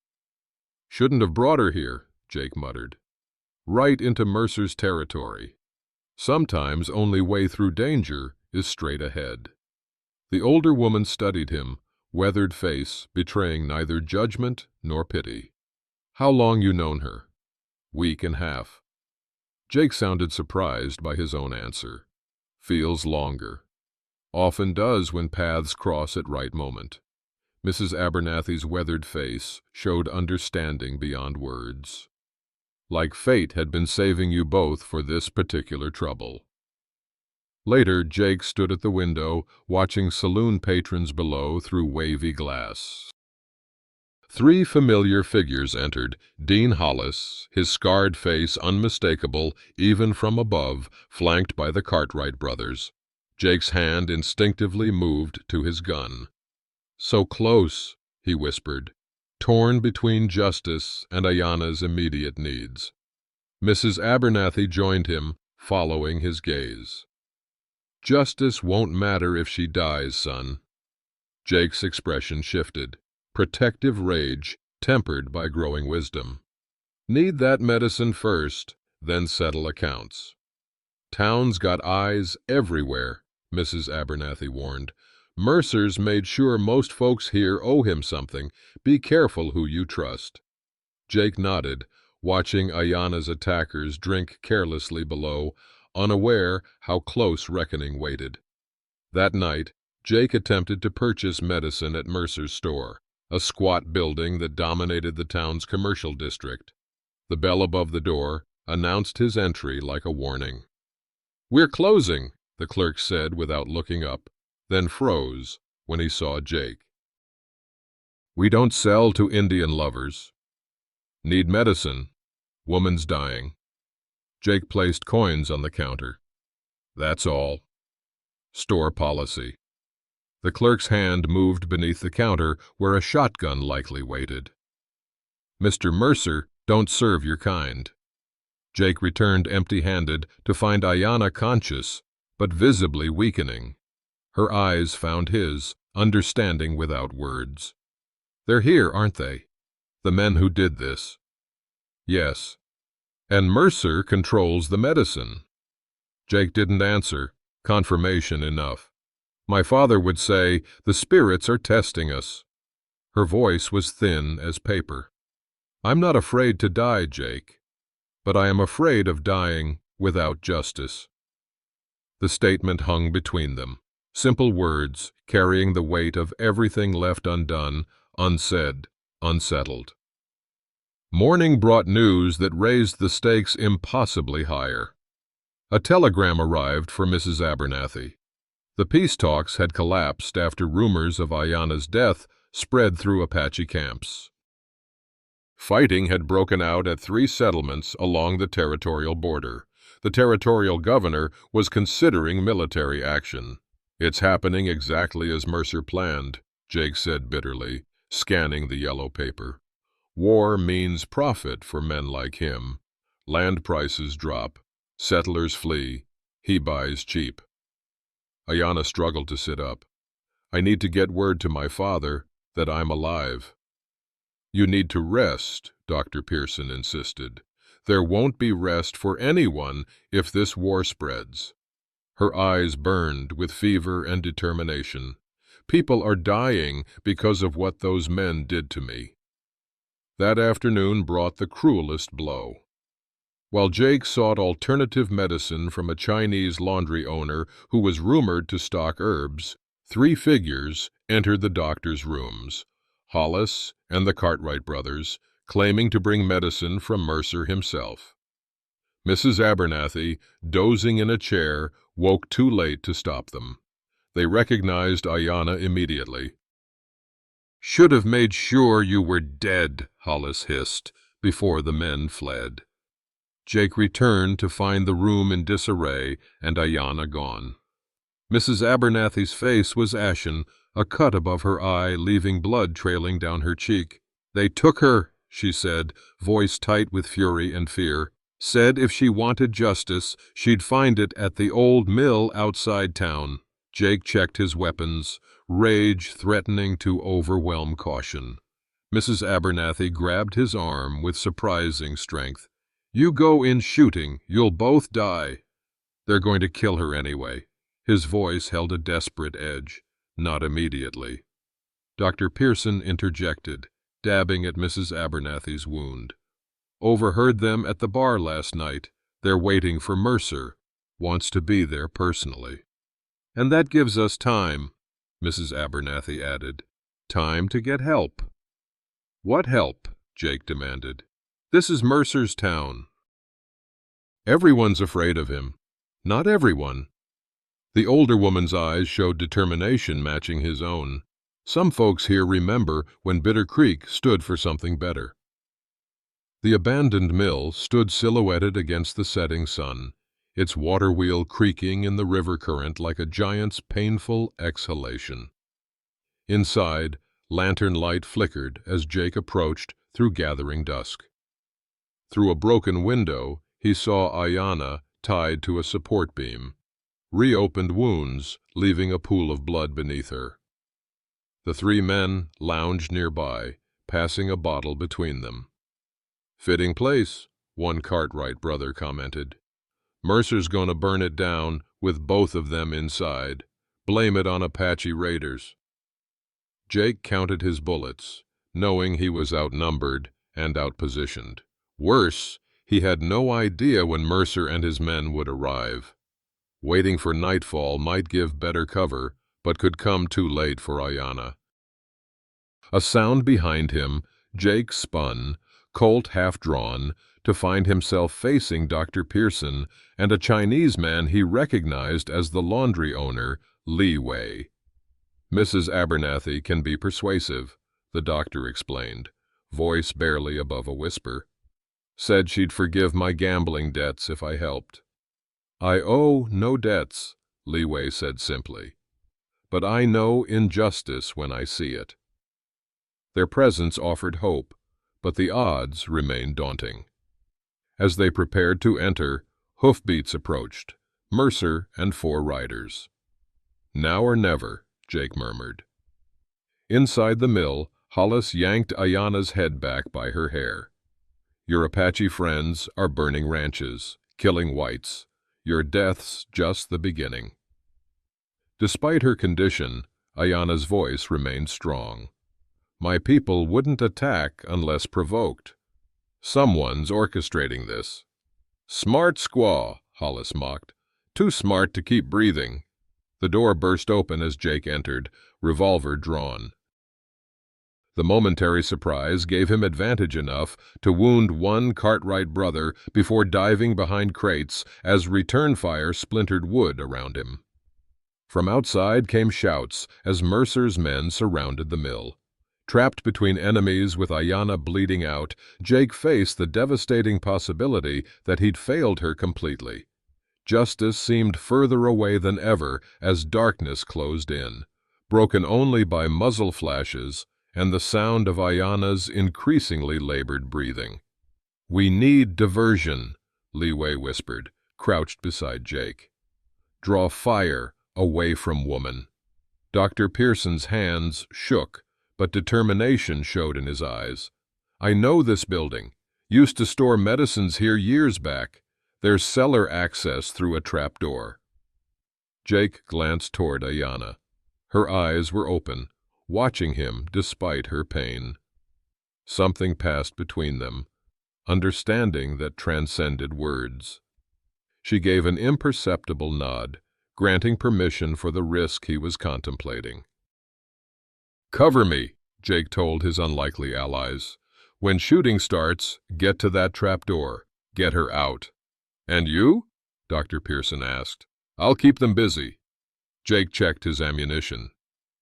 "Shouldn't have brought her here," Jake muttered. "Right into Mercer's territory. Sometimes only way through danger is straight ahead." The older woman studied him, weathered face betraying neither judgment nor pity. "How long you known her?" "Week and half." Jake sounded surprised by his own answer. "Feels longer. Often does when paths cross at right moment." Mrs. Abernathy's weathered face showed understanding beyond words. "Like fate had been saving you both for this particular trouble." Later, Jake stood at the window, watching saloon patrons below through wavy glass. 3 familiar figures entered. Dean Hollis, his scarred face unmistakable even from above, flanked by the Cartwright brothers. Jake's hand instinctively moved to his gun. "So close," he whispered, torn between justice and Ayanna's immediate needs. Mrs. Abernathy joined him, following his gaze. "Justice won't matter if she dies, son." Jake's expression shifted. Protective rage, tempered by growing wisdom. "Need that medicine first, then settle accounts." "Town's got eyes everywhere," Mrs. Abernathy warned. "Mercer's made sure most folks here owe him something. Be careful who you trust." Jake nodded, watching Ayanna's attackers drink carelessly below, unaware how close reckoning waited. That night, Jake attempted to purchase medicine at Mercer's store, a squat building that dominated the town's commercial district. The bell above the door announced his entry like a warning. "We're closing," the clerk said without looking up, then froze when he saw Jake. "We don't sell to Indian lovers." "Need medicine. Woman's dying." Jake placed coins on the counter. "That's all. Store policy." The clerk's hand moved beneath the counter where a shotgun likely waited. "Mr. Mercer don't serve your kind." Jake returned empty-handed to find Ayanna conscious, but visibly weakening. Her eyes found his, understanding without words. "They're here, aren't they? The men who did this?" "Yes. And Mercer controls the medicine." Jake didn't answer. Confirmation enough. "My father would say, the spirits are testing us." Her voice was thin as paper. "I'm not afraid to die, Jake, but I am afraid of dying without justice." The statement hung between them, simple words carrying the weight of everything left undone, unsaid, unsettled. Morning brought news that raised the stakes impossibly higher. A telegram arrived for Mrs. Abernathy. The peace talks had collapsed after rumors of Ayanna's death spread through Apache camps. Fighting had broken out at 3 settlements along the territorial border. The territorial governor was considering military action. "It's happening exactly as Mercer planned," Jake said bitterly, scanning the yellow paper. "War means profit for men like him. Land prices drop. Settlers flee. He buys cheap." Ayanna struggled to sit up. "I need to get word to my father that I'm alive." "You need to rest," Dr. Pearson insisted. "There won't be rest for anyone if this war spreads." Her eyes burned with fever and determination. "People are dying because of what those men did to me." That afternoon brought the cruelest blow. While Jake sought alternative medicine from a Chinese laundry owner who was rumored to stock herbs, 3 figures entered the doctor's rooms. Hollis and the Cartwright brothers, claiming to bring medicine from Mercer himself. Mrs. Abernathy, dozing in a chair, woke too late to stop them. They recognized Ayanna immediately. "Should have made sure you were dead," Hollis hissed, before the men fled. Jake returned to find the room in disarray and Ayanna gone. Mrs. Abernathy's face was ashen, a cut above her eye leaving blood trailing down her cheek. "They took her," she said, voice tight with fury and fear. "Said if she wanted justice, she'd find it at the old mill outside town." Jake checked his weapons, rage threatening to overwhelm caution. Mrs. Abernathy grabbed his arm with surprising strength. "You go in shooting, you'll both die." "They're going to kill her anyway." His voice held a desperate edge. "Not immediately." Dr. Pearson interjected, dabbing at Mrs. Abernathy's wound. "Overheard them at the bar last night. They're waiting for Mercer. Wants to be there personally." "And that gives us time," Mrs. Abernathy added. "Time to get help." "What help?" Jake demanded. "This is Mercer's town." "Everyone's afraid of him." "Not everyone." The older woman's eyes showed determination matching his own. Some folks here remember when Bitter Creek stood for something better. The abandoned mill stood silhouetted against the setting sun, its water wheel creaking in the river current like a giant's painful exhalation. Inside, lantern light flickered as Jake approached through gathering dusk. Through a broken window, he saw Ayanna tied to a support beam, reopened wounds leaving a pool of blood beneath her. The three men lounged nearby, passing a bottle between them. "Fitting place," one Cartwright brother commented. "Mercer's gonna burn it down with both of them inside. Blame it on Apache raiders." Jake counted his bullets, knowing he was outnumbered and outpositioned. Worse, he had no idea when Mercer and his men would arrive. Waiting for nightfall might give better cover, but could come too late for Ayanna. A sound behind him, Jake spun, Colt half-drawn, to find himself facing Dr. Pearson and a Chinese man he recognized as the laundry owner, Li Wei. "Mrs. Abernathy can be persuasive," the doctor explained, voice barely above a whisper. "Said she'd forgive my gambling debts if I helped." "I owe no debts," Li Wei said simply. "But I know injustice when I see it." Their presence offered hope, but the odds remained daunting. As they prepared to enter, hoofbeats approached, Mercer and 4 riders. "Now or never," Jake murmured. Inside the mill, Hollis yanked Ayanna's head back by her hair. "Your Apache friends are burning ranches, killing whites. Your death's just the beginning." Despite her condition, Ayanna's voice remained strong. "My people wouldn't attack unless provoked. Someone's orchestrating this." "Smart squaw," Hollis mocked. "Too smart to keep breathing." The door burst open as Jake entered, revolver drawn. The momentary surprise gave him advantage enough to wound one Cartwright brother before diving behind crates as return fire splintered wood around him. From outside came shouts as Mercer's men surrounded the mill. Trapped between enemies with Ayanna bleeding out, Jake faced the devastating possibility that he'd failed her completely. Justice seemed further away than ever as darkness closed in, broken only by muzzle flashes and the sound of Ayanna's increasingly labored breathing. "We need diversion," Li Wei whispered, crouched beside Jake. "Draw fire away from woman." Dr. Pearson's hands shook, but determination showed in his eyes. "I know this building. Used to store medicines here years back. There's cellar access through a trapdoor." Jake glanced toward Ayanna. Her eyes were open, watching him despite her pain. Something passed between them, understanding that transcended words. She gave an imperceptible nod, granting permission for the risk he was contemplating. "Cover me," Jake told his unlikely allies. "When shooting starts, get to that trapdoor. Get her out." "And you?" Dr. Pearson asked. "I'll keep them busy." Jake checked his ammunition.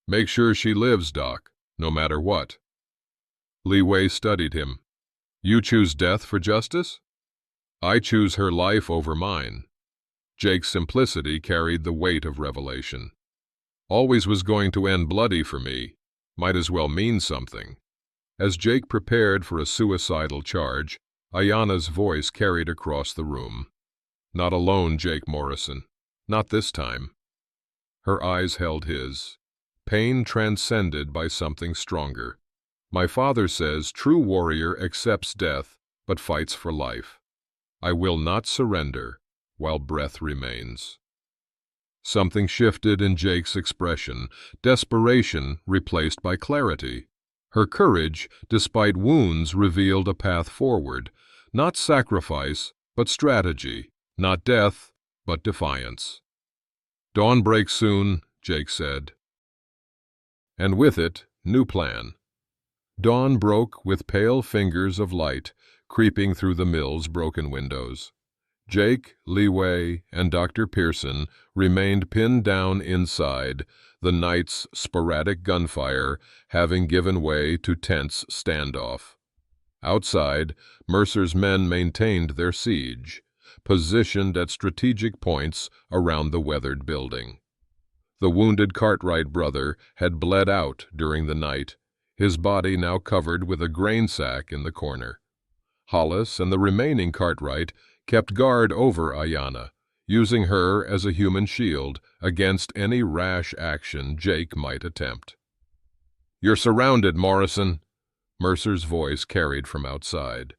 "Make sure she lives, Doc, no matter what." Li Wei studied him. "You choose death for justice?" "I choose her life over mine." Jake's simplicity carried the weight of revelation. "Always was going to end bloody for me. Might as well mean something." As Jake prepared for a suicidal charge, Ayanna's voice carried across the room. "Not alone, Jake Morrison. Not this time." Her eyes held his, pain transcended by something stronger. "My father says true warrior accepts death but fights for life. I will not surrender while breath remains." Something shifted in Jake's expression, desperation replaced by clarity. Her courage, despite wounds, revealed a path forward, not sacrifice, but strategy, not death, but defiance. "Dawn breaks soon," Jake said. And with it, new plan. Dawn broke with pale fingers of light creeping through the mill's broken windows. Jake, Lee Wei, and Dr. Pearson remained pinned down inside, the night's sporadic gunfire having given way to tense standoff. Outside, Mercer's men maintained their siege, positioned at strategic points around the weathered building. The wounded Cartwright brother had bled out during the night, his body now covered with a grain sack in the corner. Hollis and the remaining Cartwright kept guard over Ayanna, using her as a human shield against any rash action Jake might attempt. "You're surrounded, Morrison," Mercer's voice carried from outside.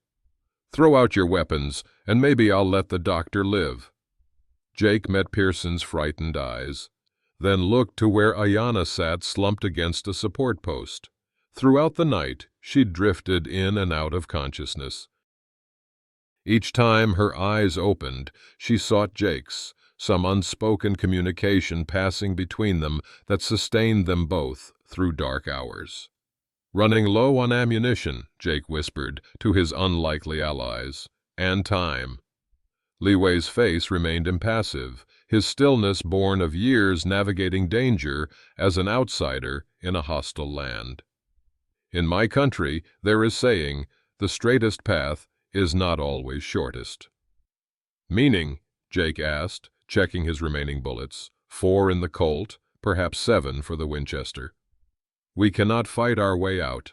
"Throw out your weapons, and maybe I'll let the doctor live." Jake met Pearson's frightened eyes, then looked to where Ayanna sat slumped against a support post. Throughout the night, she'd drifted in and out of consciousness. Each time her eyes opened, she sought Jake's, some unspoken communication passing between them that sustained them both through dark hours. "Running low on ammunition," Jake whispered to his unlikely allies, "and time." Lee Wei's face remained impassive, his stillness born of years navigating danger as an outsider in a hostile land. "In my country, there is saying, the straightest path is not always shortest." "Meaning?" Jake asked, checking his remaining bullets. 4 in the Colt, perhaps 7 for the Winchester. "We cannot fight our way out.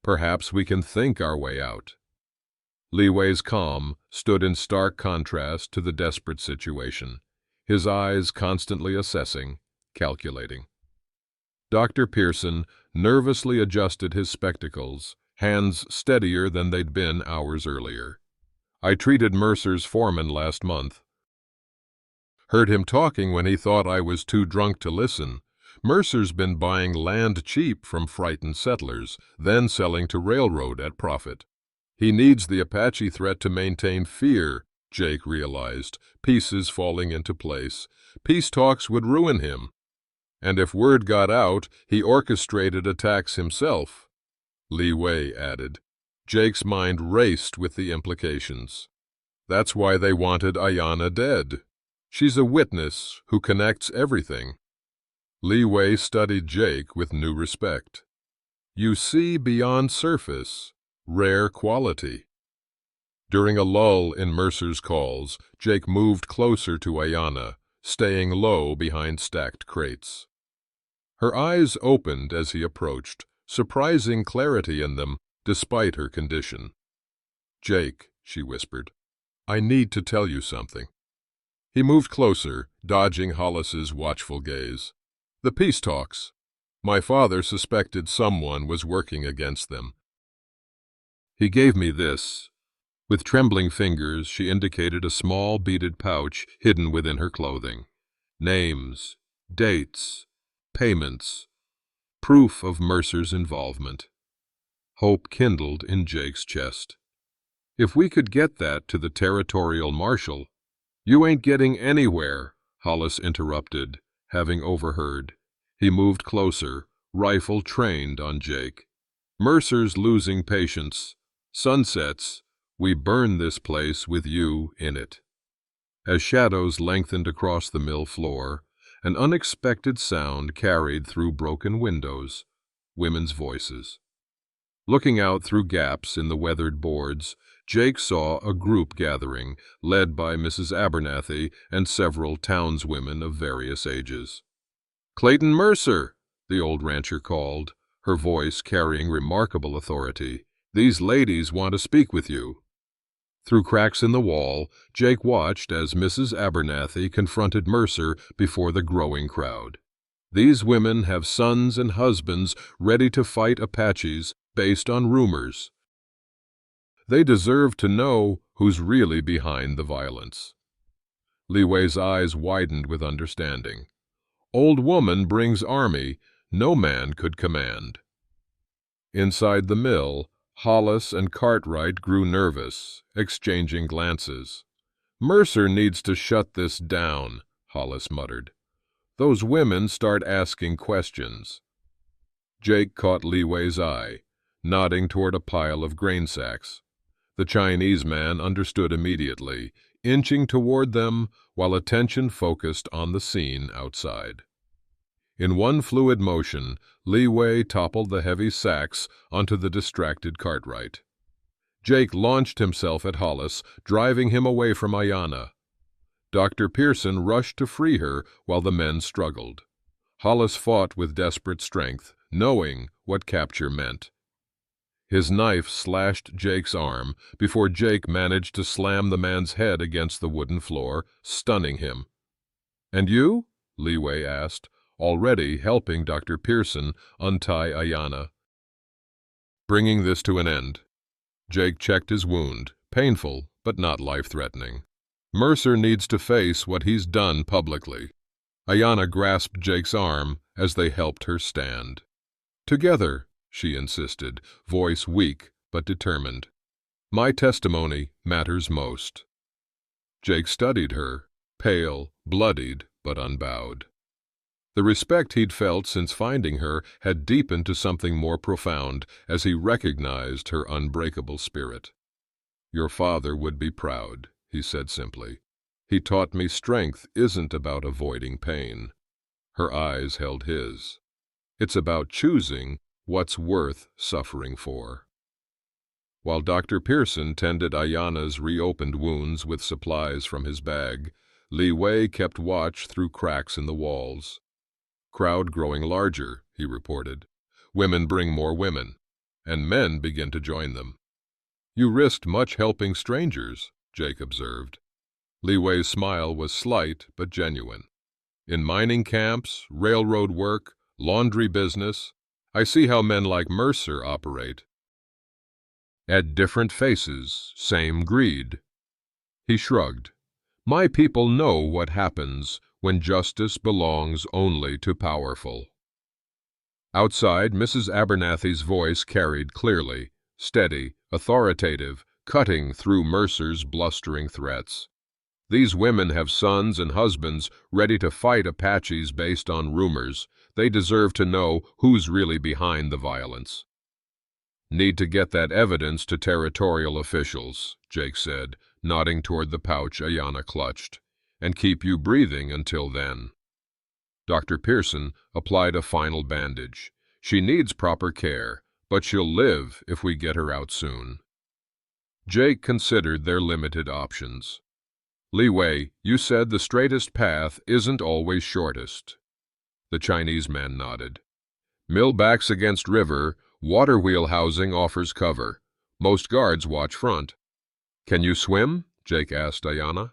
Perhaps we can think our way out." Lee Wei's calm stood in stark contrast to the desperate situation, his eyes constantly assessing, calculating. Dr. Pearson nervously adjusted his spectacles, hands steadier than they'd been hours earlier. "I treated Mercer's foreman last month. Heard him talking when he thought I was too drunk to listen. Mercer's been buying land cheap from frightened settlers, then selling to railroad at profit. He needs the Apache threat to maintain fear," Jake realized, pieces falling into place. "Peace talks would ruin him. And if word got out, he orchestrated attacks himself," Lee Wei added. Jake's mind raced with the implications. "That's why they wanted Ayanna dead. She's a witness who connects everything." Lee Wei studied Jake with new respect. "You see beyond surface, rare quality." During a lull in Mercer's calls, Jake moved closer to Ayanna, staying low behind stacked crates. Her eyes opened as he approached, surprising clarity in them despite her condition. "Jake," she whispered, "I need to tell you something." He moved closer, dodging Hollis's watchful gaze. "The peace talks. My father suspected someone was working against them. He gave me this." With trembling fingers, she indicated a small beaded pouch hidden within her clothing. "Names, dates, payments, proof of Mercer's involvement." Hope kindled in Jake's chest. "If we could get that to the territorial marshal—" "You ain't getting anywhere," Hollis interrupted, having overheard. He moved closer, rifle trained on Jake. "Mercer's losing patience. Sunsets, we burn this place with you in it." As shadows lengthened across the mill floor, an unexpected sound carried through broken windows, women's voices. Looking out through gaps in the weathered boards, Jake saw a group gathering, led by Mrs. Abernathy and several townswomen of various ages. "Clayton Mercer," the old rancher called, her voice carrying remarkable authority. "These ladies want to speak with you." Through cracks in the wall, Jake watched as Mrs. Abernathy confronted Mercer before the growing crowd. "These women have sons and husbands ready to fight Apaches based on rumors. They deserve to know who's really behind the violence." Lee Wei's eyes widened with understanding. "Old woman brings army no man could command." Inside the mill, Hollis and Cartwright grew nervous, exchanging glances. "Mercer needs to shut this down," Hollis muttered. "Those women start asking questions." Jake caught Lee Wei's eye, nodding toward a pile of grain sacks. The Chinese man understood immediately, inching toward them while attention focused on the scene outside. In one fluid motion, Li Wei toppled the heavy sacks onto the distracted Cartwright. Jake launched himself at Hollis, driving him away from Ayanna. Dr. Pearson rushed to free her while the men struggled. Hollis fought with desperate strength, knowing what capture meant. His knife slashed Jake's arm before Jake managed to slam the man's head against the wooden floor, stunning him. "And you?" Li Wei asked, already helping Dr. Pearson untie Ayanna. Bringing this to an end. Jake checked his wound, painful but not life-threatening. Mercer needs to face what he's done publicly. Ayanna grasped Jake's arm as they helped her stand. "Together," she insisted, voice weak but determined. "My testimony matters most." Jake studied her, pale, bloodied, but unbowed. The respect he'd felt since finding her had deepened to something more profound as he recognized her unbreakable spirit. "Your father would be proud," he said simply. "He taught me strength isn't about avoiding pain." Her eyes held his. "It's about choosing what's worth suffering for." While Dr. Pearson tended Ayanna's reopened wounds with supplies from his bag, Li Wei kept watch through cracks in the walls. "Crowd growing larger," he reported. "Women bring more women, and men begin to join them." "You risked much helping strangers," Jake observed. Li Wei's smile was slight but genuine. "In mining camps, railroad work, laundry business, I see how men like Mercer operate. At different faces, same greed." He shrugged. "My people know what happens when justice belongs only to powerful." Outside, Mrs. Abernathy's voice carried clearly, steady, authoritative, cutting through Mercer's blustering threats. "These women have sons and husbands ready to fight Apaches based on rumors. They deserve to know who's really behind the violence." "Need to get that evidence to territorial officials," Jake said, nodding toward the pouch Ayanna clutched. "And keep you breathing until then." Dr. Pearson applied a final bandage. "She needs proper care, but she'll live if we get her out soon." Jake considered their limited options. "Li Wei, you said the straightest path isn't always shortest." The Chinese man nodded. "Mill backs against river, water wheel housing offers cover. Most guards watch front." "Can you swim?" Jake asked Ayanna.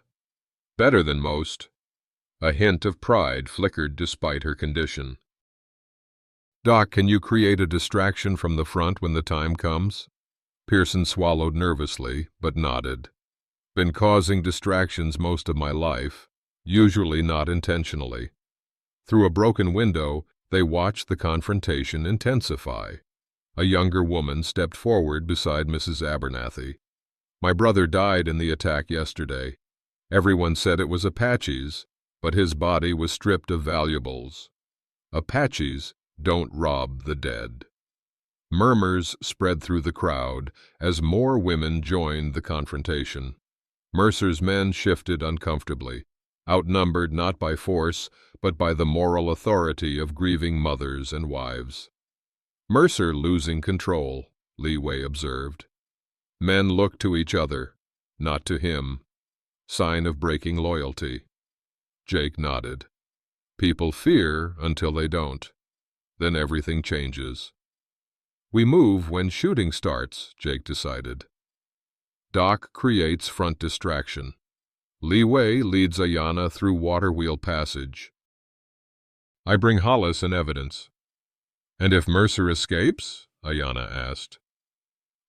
"Better than most." A hint of pride flickered despite her condition. "Doc, can you create a distraction from the front when the time comes?" Pearson swallowed nervously, but nodded. "Been causing distractions most of my life, usually not intentionally." Through a broken window, they watched the confrontation intensify. A younger woman stepped forward beside Mrs. Abernathy. "My brother died in the attack yesterday. Everyone said it was Apaches, but his body was stripped of valuables. Apaches don't rob the dead." Murmurs spread through the crowd as more women joined the confrontation. Mercer's men shifted uncomfortably, outnumbered not by force, but by the moral authority of grieving mothers and wives. "Mercer losing control," Li Wei observed. Men looked to each other, not to him. Sign of breaking loyalty. Jake nodded. "People fear until they don't. Then everything changes." "We move when shooting starts," Jake decided. Doc creates front distraction. Li Wei leads Ayanna through water wheel passage. "I bring Hollis and evidence." "And if Mercer escapes?" Ayanna asked.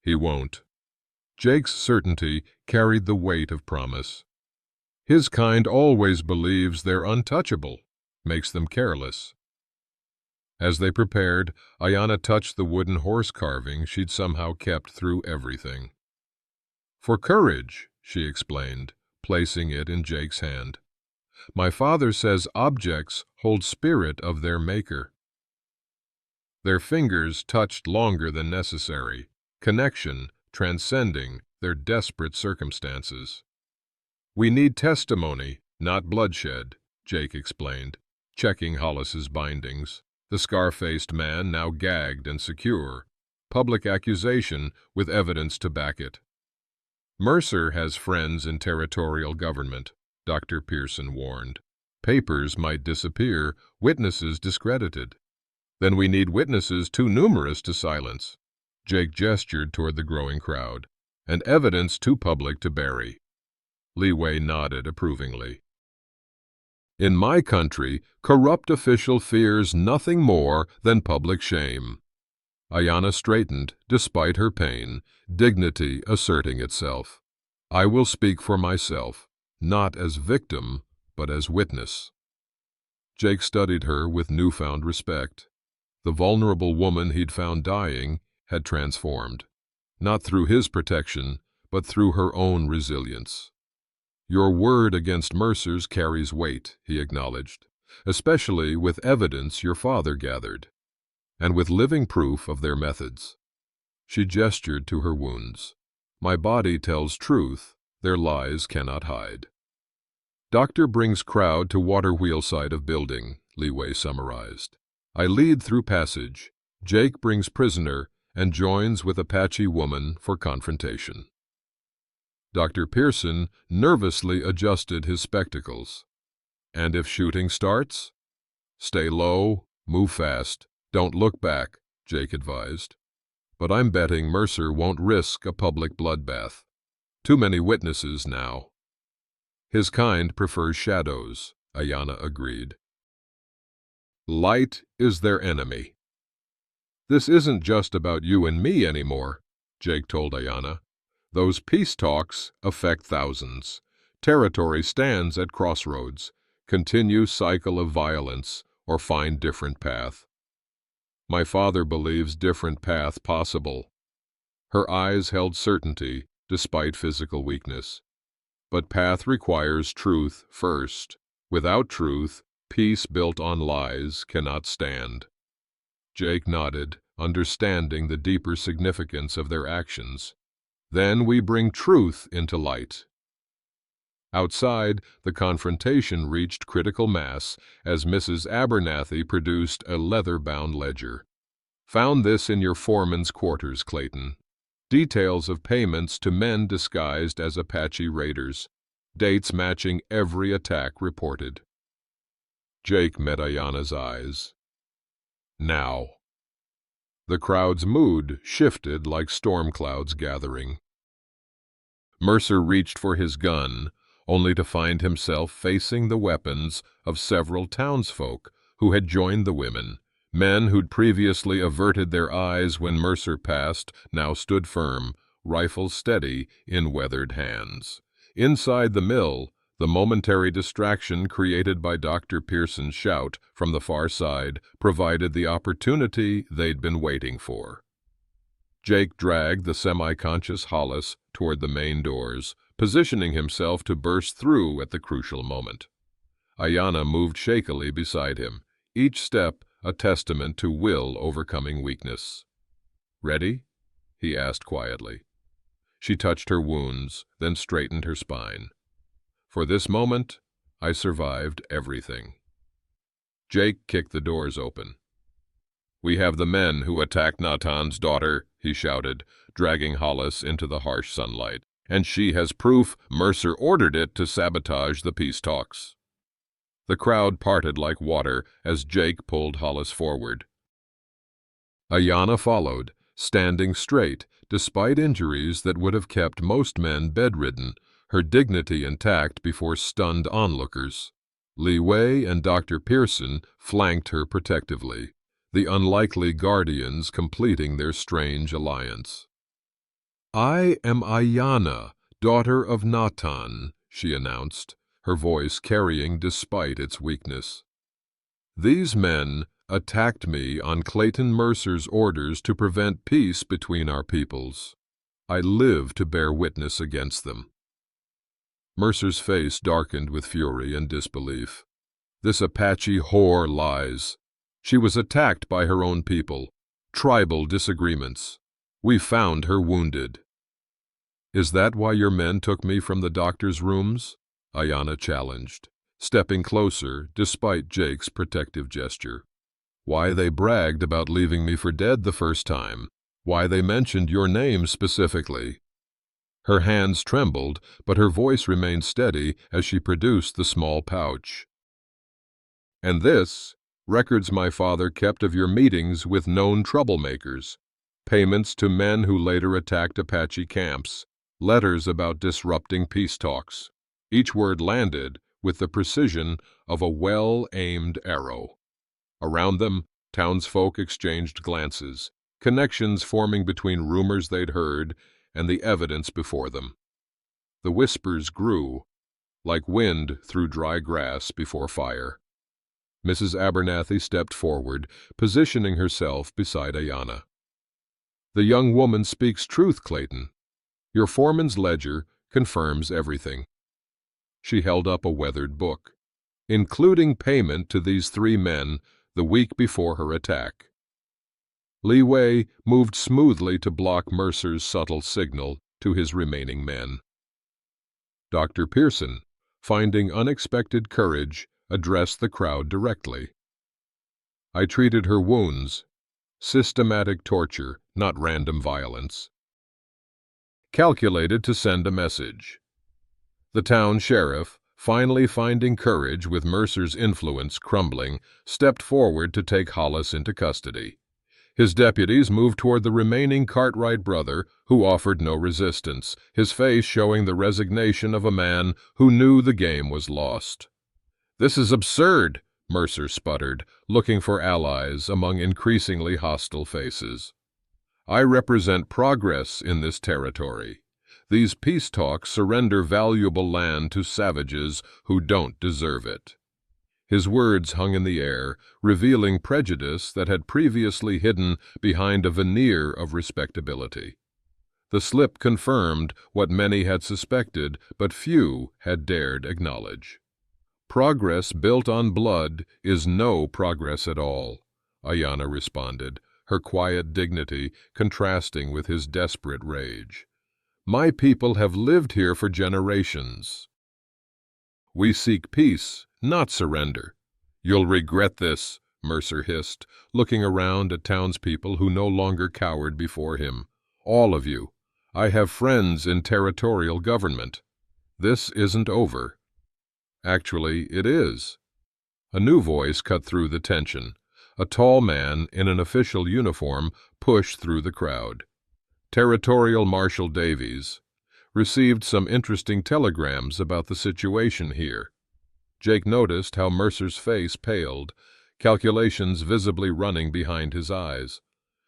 "He won't." Jake's certainty carried the weight of promise. His kind always believes they're untouchable, makes them careless. As they prepared, Ayanna touched the wooden horse carving she'd somehow kept through everything. "For courage," she explained, placing it in Jake's hand. "My father says objects hold spirit of their maker." Their fingers touched longer than necessary, connection transcending their desperate circumstances. We need testimony, not bloodshed, Jake explained, checking Hollis's bindings. The scar-faced man now gagged and secure. Public accusation with evidence to back it. Mercer has friends in territorial government, Dr. Pearson warned. Papers might disappear, witnesses discredited. Then we need witnesses too numerous to silence. Jake gestured toward the growing crowd. And evidence too public to bury. Li Wei nodded approvingly. In my country, corrupt official fears nothing more than public shame. Ayanna straightened, despite her pain, dignity asserting itself. I will speak for myself, not as victim, but as witness. Jake studied her with newfound respect. The vulnerable woman he'd found dying had transformed, not through his protection, but through her own resilience. Your word against Mercer's carries weight, he acknowledged, especially with evidence your father gathered, and with living proof of their methods. She gestured to her wounds. My body tells truth, their lies cannot hide. Doctor brings crowd to water wheel side of building, Li Wei summarized. I lead through passage. Jake brings prisoner and joins with Apache woman for confrontation. Dr. Pearson nervously adjusted his spectacles. And if shooting starts? Stay low, move fast, don't look back, Jake advised. But I'm betting Mercer won't risk a public bloodbath. Too many witnesses now. His kind prefers shadows, Ayanna agreed. Light is their enemy. This isn't just about you and me anymore, Jake told Ayanna. Those peace talks affect thousands. Territory stands at crossroads. Continue cycle of violence or find different path. My father believes different path possible. Her eyes held certainty despite physical weakness. But path requires truth first. Without truth, peace built on lies cannot stand. Jake nodded, understanding the deeper significance of their actions. Then we bring truth into light. Outside, the confrontation reached critical mass as Mrs. Abernathy produced a leather-bound ledger. Found this in your foreman's quarters, Clayton. Details of payments to men disguised as Apache raiders. Dates matching every attack reported. Jake met Ayanna's eyes. Now. The crowd's mood shifted like storm clouds gathering. Mercer reached for his gun, only to find himself facing the weapons of several townsfolk who had joined the women. Men who'd previously averted their eyes when Mercer passed now stood firm, rifles steady in weathered hands. Inside the mill, the momentary distraction created by Dr. Pearson's shout from the far side provided the opportunity they'd been waiting for. Jake dragged the semi-conscious Hollis toward the main doors, positioning himself to burst through at the crucial moment. Ayanna moved shakily beside him, each step a testament to will overcoming weakness. Ready? He asked quietly. She touched her wounds, then straightened her spine. For this moment, I survived everything. Jake kicked the doors open. We have the men who attacked Natan's daughter, he shouted, dragging Hollis into the harsh sunlight. And she has proof Mercer ordered it to sabotage the peace talks. The crowd parted like water as Jake pulled Hollis forward. Ayanna followed, standing straight, despite injuries that would have kept most men bedridden, her dignity intact before stunned onlookers. Li Wei and Dr. Pearson flanked her protectively, the unlikely guardians completing their strange alliance. I am Ayanna, daughter of Natan, she announced, her voice carrying despite its weakness. These men attacked me on Clayton Mercer's orders to prevent peace between our peoples. I live to bear witness against them. Mercer's face darkened with fury and disbelief. This Apache whore lies. She was attacked by her own people. Tribal disagreements. We found her wounded. Is that why your men took me from the doctor's rooms? Ayanna challenged, stepping closer despite Jake's protective gesture. Why they bragged about leaving me for dead the first time. Why they mentioned your name specifically. Her hands trembled, but her voice remained steady as she produced the small pouch. And this, records my father kept of your meetings with known troublemakers, payments to men who later attacked Apache camps, letters about disrupting peace talks. Each word landed with the precision of a well-aimed arrow. Around them, townsfolk exchanged glances, connections forming between rumors they'd heard and the evidence before them. The whispers grew, like wind through dry grass before fire. Mrs. Abernathy stepped forward, positioning herself beside Ayanna. The young woman speaks truth, Clayton. Your foreman's ledger confirms everything. She held up a weathered book, including payment to these 3 men the week before her attack. Li Wei moved smoothly to block Mercer's subtle signal to his remaining men. Dr. Pearson, finding unexpected courage, addressed the crowd directly. I treated her wounds. Systematic torture, not random violence. Calculated to send a message. The town sheriff, finally finding courage with Mercer's influence crumbling, stepped forward to take Hollis into custody. His deputies moved toward the remaining Cartwright brother, who offered no resistance, his face showing the resignation of a man who knew the game was lost. "This is absurd," Mercer sputtered, looking for allies among increasingly hostile faces. "I represent progress in this territory. These peace talks surrender valuable land to savages who don't deserve it." His words hung in the air, revealing prejudice that had previously hidden behind a veneer of respectability. The slip confirmed what many had suspected, but few had dared acknowledge. "Progress built on blood is no progress at all," Ayanna responded, her quiet dignity contrasting with his desperate rage. "My people have lived here for generations. We seek peace, not surrender." "You'll regret this," Mercer hissed, looking around at townspeople who no longer cowered before him. "All of you. I have friends in territorial government. This isn't over." "Actually, it is." A new voice cut through the tension. A tall man in an official uniform pushed through the crowd. Territorial Marshal Davies. "Received some interesting telegrams about the situation here." Jake noticed how Mercer's face paled, calculations visibly running behind his eyes.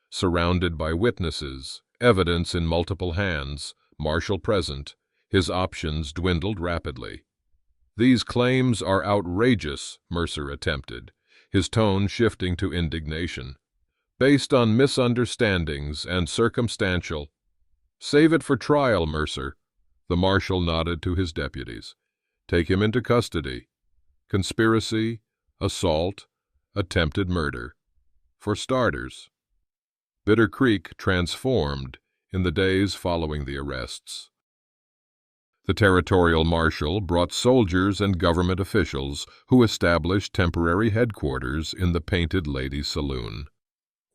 Surrounded by witnesses, evidence in multiple hands, Marshal present, his options dwindled rapidly. "These claims are outrageous," Mercer attempted, his tone shifting to indignation. "Based on misunderstandings and circumstantial—" "Save it for trial, Mercer." The marshal nodded to his deputies. "Take him into custody. Conspiracy, assault, attempted murder. For starters." Bitter Creek transformed in the days following the arrests. The territorial marshal brought soldiers and government officials who established temporary headquarters in the Painted Lady Saloon.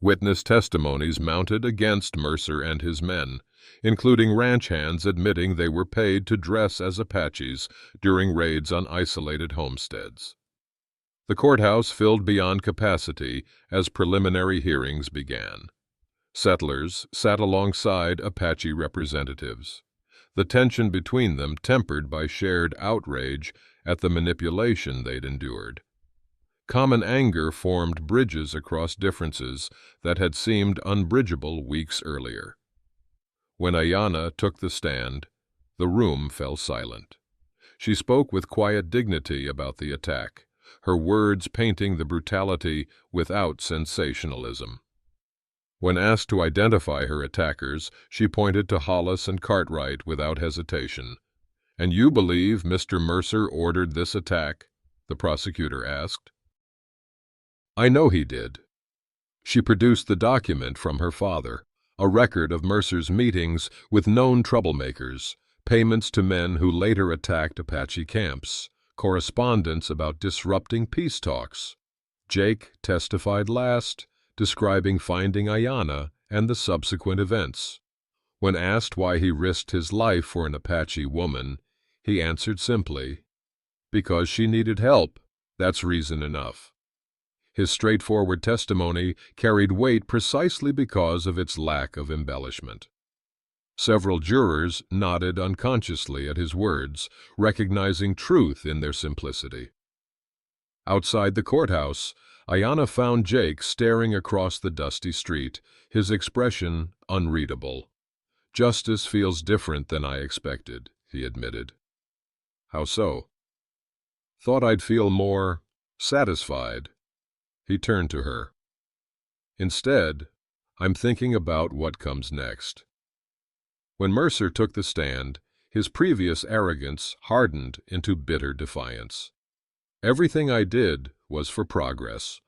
Witness testimonies mounted against Mercer and his men, including ranch hands admitting they were paid to dress as Apaches during raids on isolated homesteads. The courthouse filled beyond capacity as preliminary hearings began. Settlers sat alongside Apache representatives, the tension between them tempered by shared outrage at the manipulation they'd endured. Common anger formed bridges across differences that had seemed unbridgeable weeks earlier. When Ayanna took the stand, the room fell silent. She spoke with quiet dignity about the attack, her words painting the brutality without sensationalism. When asked to identify her attackers, she pointed to Hollis and Cartwright without hesitation. "And you believe Mr. Mercer ordered this attack?" the prosecutor asked. "I know he did." She produced the document from her father, a record of Mercer's meetings with known troublemakers, payments to men who later attacked Apache camps, correspondence about disrupting peace talks. Jake testified last, describing finding Ayanna and the subsequent events. When asked why he risked his life for an Apache woman, he answered simply, "Because she needed help. That's reason enough." His straightforward testimony carried weight precisely because of its lack of embellishment. Several jurors nodded unconsciously at his words, recognizing truth in their simplicity. Outside the courthouse, Ayanna found Jake staring across the dusty street, his expression unreadable. "Justice feels different than I expected," he admitted. "How so?" "Thought I'd feel more satisfied." He turned to her. "Instead, I'm thinking about what comes next." When Mercer took the stand, his previous arrogance hardened into bitter defiance. "Everything I did was for progress.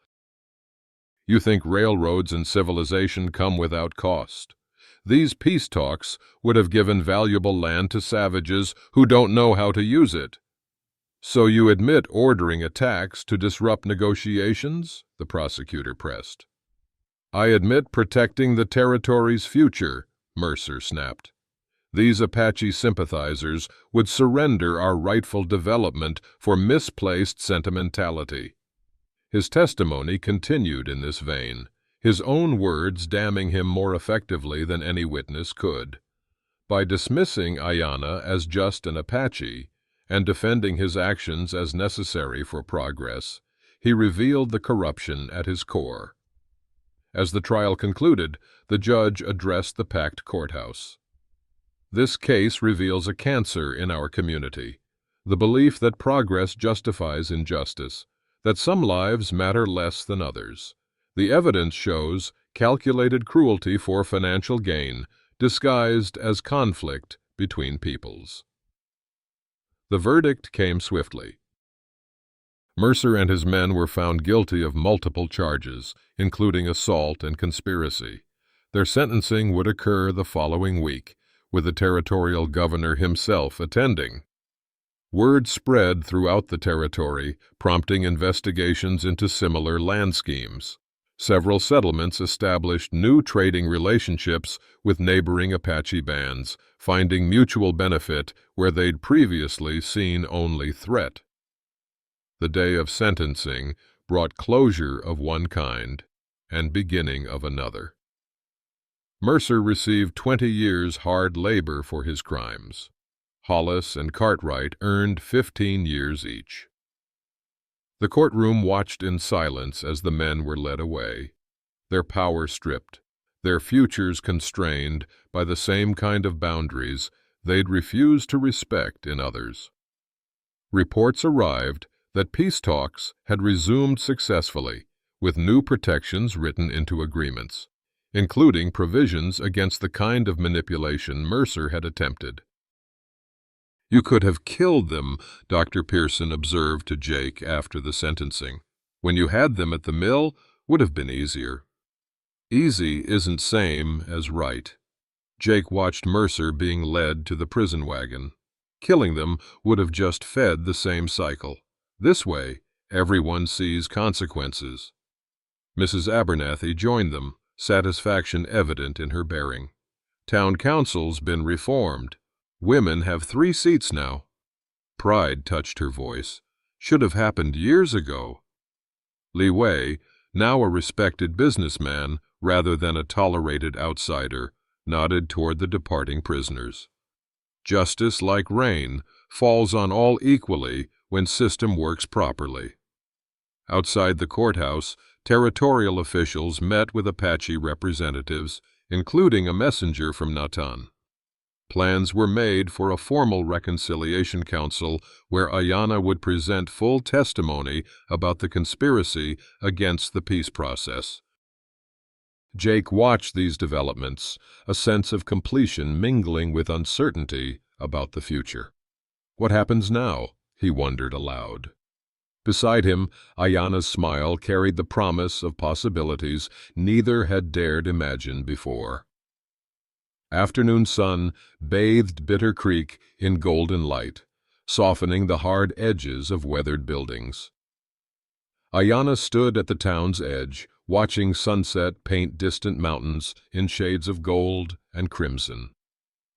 You think railroads and civilization come without cost? These peace talks would have given valuable land to savages who don't know how to use it. So you admit ordering attacks to disrupt negotiations?" the prosecutor pressed. "I admit protecting the territory's future," Mercer snapped. "These Apache sympathizers would surrender our rightful development for misplaced sentimentality." His testimony continued in this vein, his own words damning him more effectively than any witness could. By dismissing Ayanna as just an Apache and defending his actions as necessary for progress, he revealed the corruption at his core. As the trial concluded, the judge addressed the packed courthouse. "This case reveals a cancer in our community, the belief that progress justifies injustice, that some lives matter less than others. The evidence shows calculated cruelty for financial gain, disguised as conflict between peoples." The verdict came swiftly. Mercer and his men were found guilty of multiple charges, including assault and conspiracy. Their sentencing would occur the following week, with the territorial governor himself attending. Word spread throughout the territory, prompting investigations into similar land schemes. Several settlements established new trading relationships with neighboring Apache bands, finding mutual benefit where they'd previously seen only threat. The day of sentencing brought closure of one kind and beginning of another. Mercer received 20 years hard labor for his crimes. Hollis and Cartwright earned 15 years each. The courtroom watched in silence as the men were led away, their power stripped, their futures constrained by the same kind of boundaries they'd refused to respect in others. Reports arrived that peace talks had resumed successfully, with new protections written into agreements, including provisions against the kind of manipulation Mercer had attempted. "You could have killed them," Dr. Pearson observed to Jake after the sentencing. "When you had them at the mill, would have been easier." "Easy isn't same as right." Jake watched Mercer being led to the prison wagon. Killing them would have just fed the same cycle. This way, everyone sees consequences. Mrs. Abernathy joined them, satisfaction evident in her bearing. "Town council's been reformed. Women have 3 seats now." Pride touched her voice. "Should have happened years ago." Li Wei, now a respected businessman rather than a tolerated outsider, nodded toward the departing prisoners. "Justice, like rain, falls on all equally when system works properly." Outside the courthouse, territorial officials met with Apache representatives, including a messenger from Natan. Plans were made for a formal reconciliation council where Ayanna would present full testimony about the conspiracy against the peace process. Jake watched these developments, a sense of completion mingling with uncertainty about the future. "What happens now?" he wondered aloud. Beside him, Ayanna's smile carried the promise of possibilities neither had dared imagine before. Afternoon sun bathed Bitter Creek in golden light, softening the hard edges of weathered buildings. Ayanna stood at the town's edge, watching sunset paint distant mountains in shades of gold and crimson.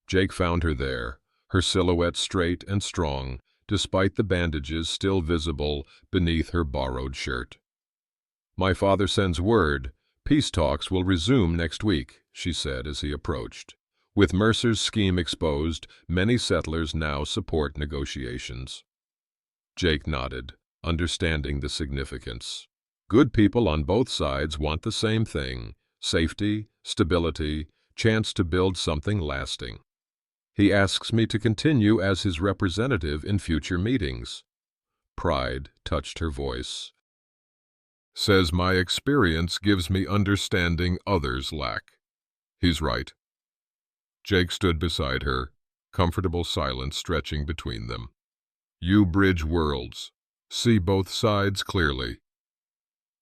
Jake found her there, her silhouette straight and strong, despite the bandages still visible beneath her borrowed shirt. "My father sends word. Peace talks will resume next week," she said as he approached. "With Mercer's scheme exposed, many settlers now support negotiations." Jake nodded, understanding the significance. Good people on both sides want the same thing: safety, stability, chance to build something lasting. "He asks me to continue as his representative in future meetings." Pride touched her voice. "Says my experience gives me understanding others lack." He's right. Jake stood beside her, comfortable silence stretching between them. "You bridge worlds. See both sides clearly."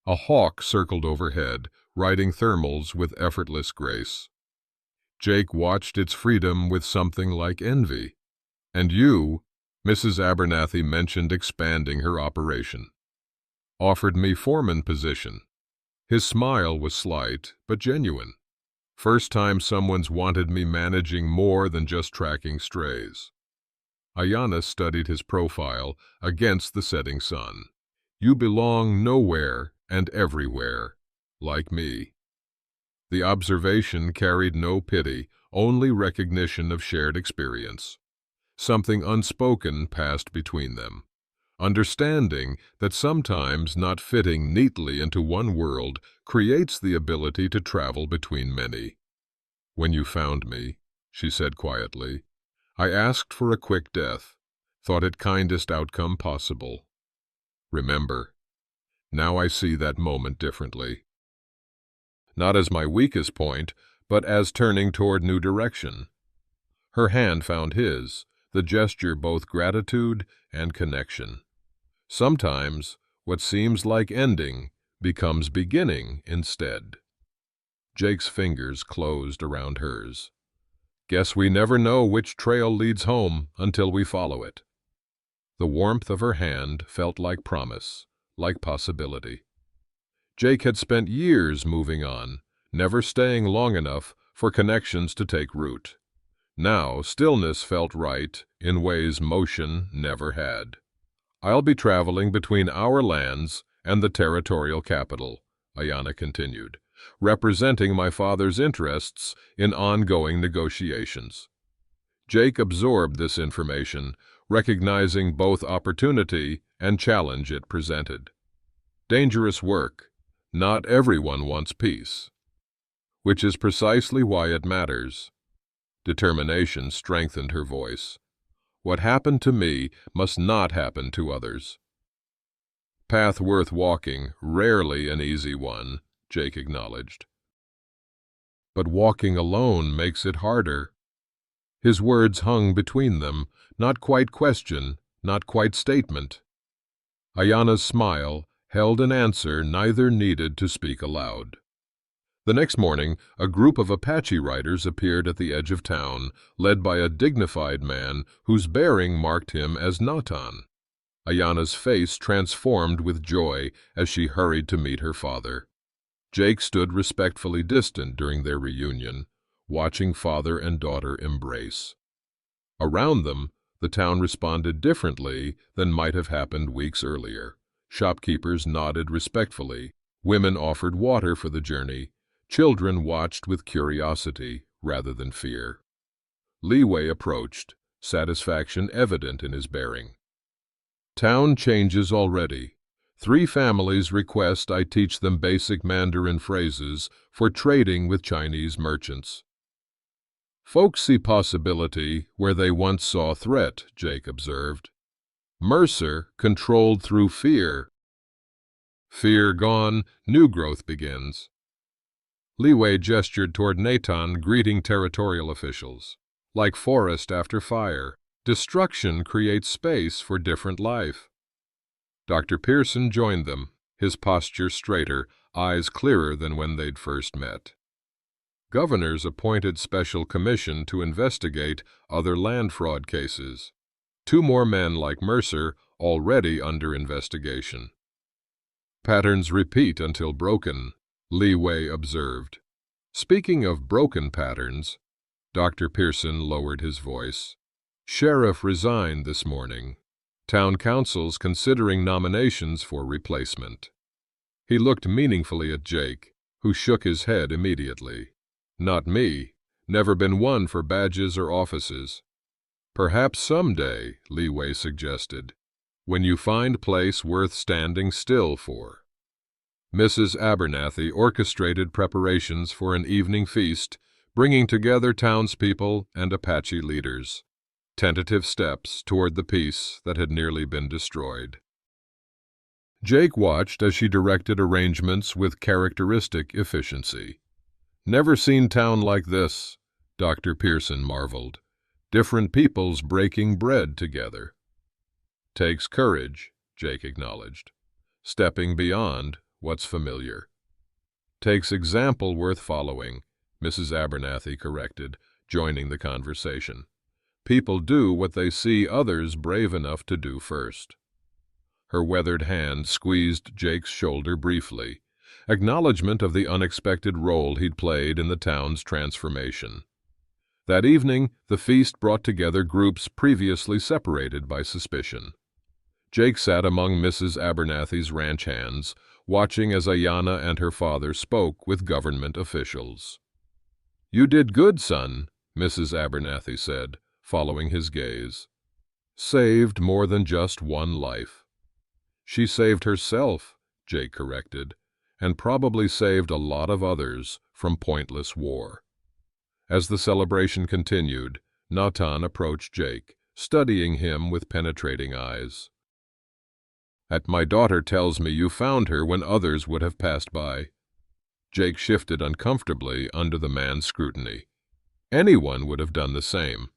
A hawk circled overhead, riding thermals with effortless grace. Jake watched its freedom with something like envy. "And you," Mrs. Abernathy mentioned expanding her operation. "Offered me foreman position." His smile was slight, but genuine. "First time someone's wanted me managing more than just tracking strays." Ayanna studied his profile against the setting sun. "You belong nowhere and everywhere, like me." The observation carried no pity, only recognition of shared experience. Something unspoken passed between them. Understanding that sometimes not fitting neatly into one world creates the ability to travel between many. "When you found me," she said quietly, "I asked for a quick death, thought it kindest outcome possible. Remember, now I see that moment differently. Not as my weakest point, but as turning toward new direction." Her hand found his, the gesture both gratitude and connection. Sometimes what seems like ending becomes beginning instead. Jake's fingers closed around hers. "Guess we never know which trail leads home until we follow it." The warmth of her hand felt like promise, like possibility. Jake had spent years moving on, never staying long enough for connections to take root. Now stillness felt right in ways motion never had. "I'll be traveling between our lands and the territorial capital," Ayanna continued, "representing my father's interests in ongoing negotiations." Jake absorbed this information, recognizing both opportunity and challenge it presented. Dangerous work. Not everyone wants peace. Which is precisely why it matters. Determination strengthened her voice. "What happened to me must not happen to others." "Path worth walking, rarely an easy one," Jake acknowledged. "But walking alone makes it harder." His words hung between them, not quite question, not quite statement. Ayanna's smile held an answer neither needed to speak aloud. The next morning, a group of Apache riders appeared at the edge of town, led by a dignified man whose bearing marked him as Natan. Ayanna's face transformed with joy as she hurried to meet her father. Jake stood respectfully distant during their reunion, watching father and daughter embrace. Around them, the town responded differently than might have happened weeks earlier. Shopkeepers nodded respectfully, women offered water for the journey, children watched with curiosity rather than fear. Leeway approached, satisfaction evident in his bearing. "Town changes already. 3 families request I teach them basic Mandarin phrases for trading with Chinese merchants." "Folks see possibility where they once saw threat," Jake observed. "Mercer controlled through fear. Fear gone, new growth begins." Leeway gestured toward Natan, greeting territorial officials. "Like forest after fire, destruction creates space for different life." Dr. Pearson joined them, his posture straighter, eyes clearer than when they'd first met. Governors appointed special commission to investigate other land fraud cases. 2 more men like Mercer already under investigation. Patterns repeat until broken, Leeway observed. Speaking of broken patterns, Dr. Pearson lowered his voice. Sheriff resigned this morning. Town council's considering nominations for replacement. He looked meaningfully at Jake, who shook his head immediately. Not me. Never been one for badges or offices. Perhaps someday, Leeway suggested, when you find place worth standing still for. Mrs. Abernathy orchestrated preparations for an evening feast, bringing together townspeople and Apache leaders. Tentative steps toward the peace that had nearly been destroyed. Jake watched as she directed arrangements with characteristic efficiency. Never seen town like this, Dr. Pearson marveled. Different peoples breaking bread together. Takes courage, Jake acknowledged. Stepping beyond what's familiar. Takes example worth following, Mrs. Abernathy corrected, joining the conversation. People do what they see others brave enough to do first. Her weathered hand squeezed Jake's shoulder briefly, acknowledgment of the unexpected role he'd played in the town's transformation. That evening, the feast brought together groups previously separated by suspicion. Jake sat among Mrs. Abernathy's ranch hands, watching as Ayanna and her father spoke with government officials. "You did good, son," Mrs. Abernathy said, following his gaze. "Saved more than just one life." "She saved herself," Jake corrected, "and probably saved a lot of others from pointless war." As the celebration continued, Natan approached Jake, studying him with penetrating eyes. "My daughter tells me you found her when others would have passed by." Jake shifted uncomfortably under the man's scrutiny. Anyone would have done the same.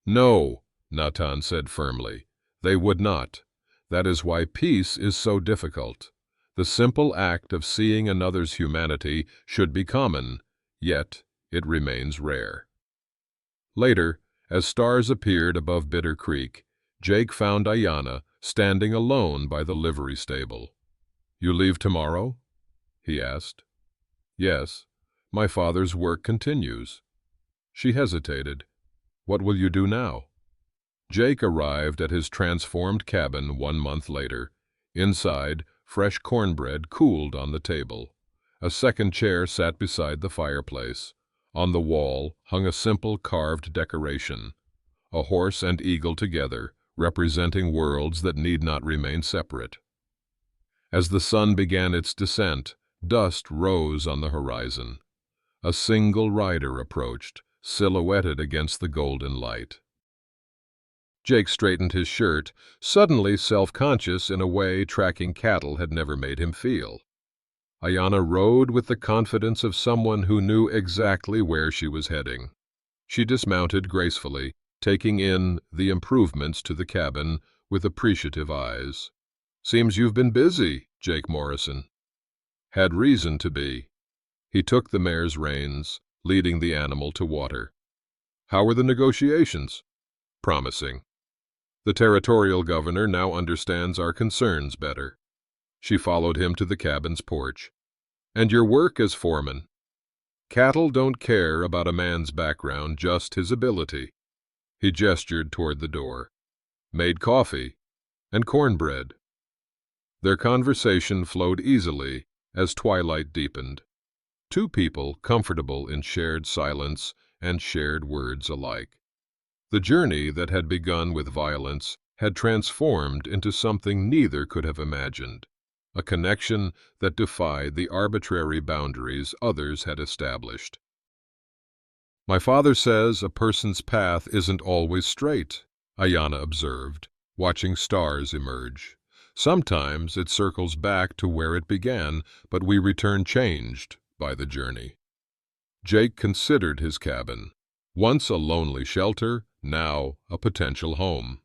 "No," Natan said firmly, "they would not. That is why peace is so difficult. The simple act of seeing another's humanity should be common, yet it remains rare." Later, as stars appeared above Bitter Creek, Jake found Ayanna standing alone by the livery stable. "You leave tomorrow?" he asked. "Yes. My father's work continues." She hesitated. "What will you do now?" Jake arrived at his transformed cabin 1 month later. Inside, fresh cornbread cooled on the table. A second chair sat beside the fireplace. On the wall hung a simple carved decoration, a horse and eagle together, representing worlds that need not remain separate. As the sun began its descent, dust rose on the horizon. A single rider approached, silhouetted against the golden light. Jake straightened his shirt, suddenly self-conscious in a way tracking cattle had never made him feel. Ayanna rode with the confidence of someone who knew exactly where she was heading. She dismounted gracefully, taking in the improvements to the cabin with appreciative eyes. "Seems you've been busy, Jake Morrison." "Had reason to be." He took the mare's reins, leading the animal to water. "How were the negotiations?" "Promising. The territorial governor now understands our concerns better." She followed him to the cabin's porch. "And your work as foreman?" "Cattle don't care about a man's background, just his ability." He gestured toward the door. "Made coffee and cornbread." Their conversation flowed easily as twilight deepened. 2 people comfortable in shared silence and shared words alike. The journey that had begun with violence had transformed into something neither could have imagined, a connection that defied the arbitrary boundaries others had established. "My father says a person's path isn't always straight," Ayanna observed, watching stars emerge. "Sometimes it circles back to where it began, but we return changed by the journey." Jake considered his cabin, once a lonely shelter, now a potential home.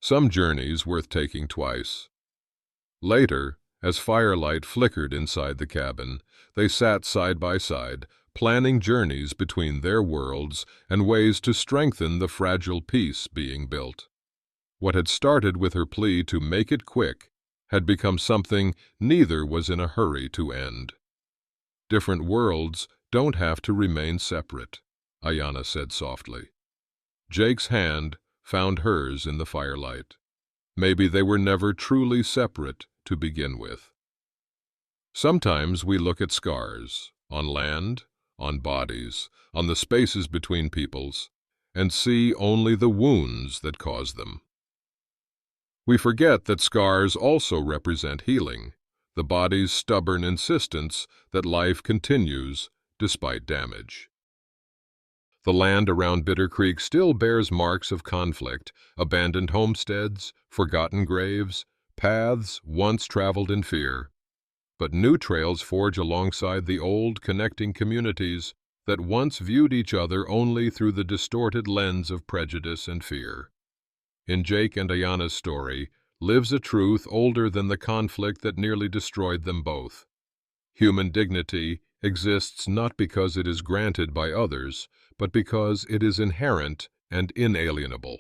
Some journeys worth taking twice. Later, as firelight flickered inside the cabin, they sat side by side, planning journeys between their worlds and ways to strengthen the fragile peace being built. What had started with her plea to make it quick had become something neither was in a hurry to end. "Different worlds don't have to remain separate," Ayanna said softly. Jake's hand found hers in the firelight. Maybe they were never truly separate to begin with. Sometimes we look at scars, on land, on bodies, on the spaces between peoples, and see only the wounds that caused them. We forget that scars also represent healing, the body's stubborn insistence that life continues despite damage. The land around Bitter Creek still bears marks of conflict, abandoned homesteads, forgotten graves, paths once traveled in fear. But new trails forge alongside the old, connecting communities that once viewed each other only through the distorted lens of prejudice and fear. In Jake and Ayanna's story lives a truth older than the conflict that nearly destroyed them both. Human dignity exists not because it is granted by others, but because it is inherent and inalienable.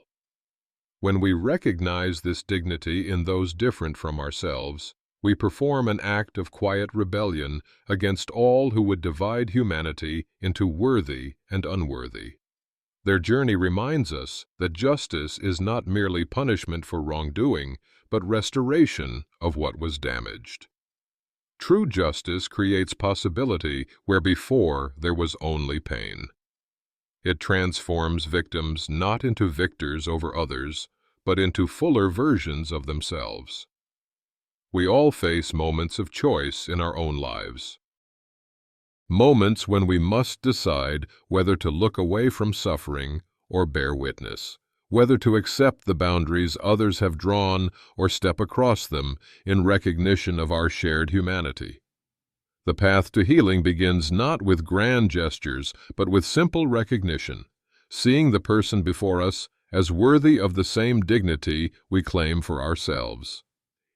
When we recognize this dignity in those different from ourselves, we perform an act of quiet rebellion against all who would divide humanity into worthy and unworthy. Their journey reminds us that justice is not merely punishment for wrongdoing, but restoration of what was damaged. True justice creates possibility where before there was only pain. It transforms victims not into victors over others, but into fuller versions of themselves. We all face moments of choice in our own lives. Moments when we must decide whether to look away from suffering or bear witness, whether to accept the boundaries others have drawn or step across them in recognition of our shared humanity. The path to healing begins not with grand gestures, but with simple recognition, seeing the person before us as worthy of the same dignity we claim for ourselves.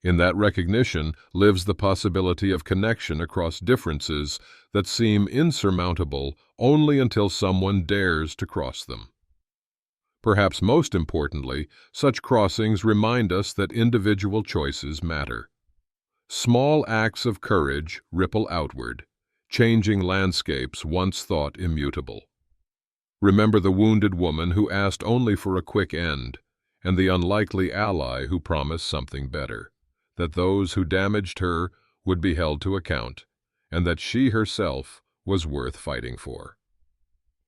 In that recognition lives the possibility of connection across differences that seem insurmountable only until someone dares to cross them. Perhaps most importantly, such crossings remind us that individual choices matter. Small acts of courage ripple outward, changing landscapes once thought immutable. Remember the wounded woman who asked only for a quick end, and the unlikely ally who promised something better, that those who damaged her would be held to account, and that she herself was worth fighting for.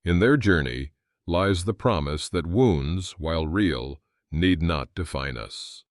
In their journey lies the promise that wounds, while real, need not define us.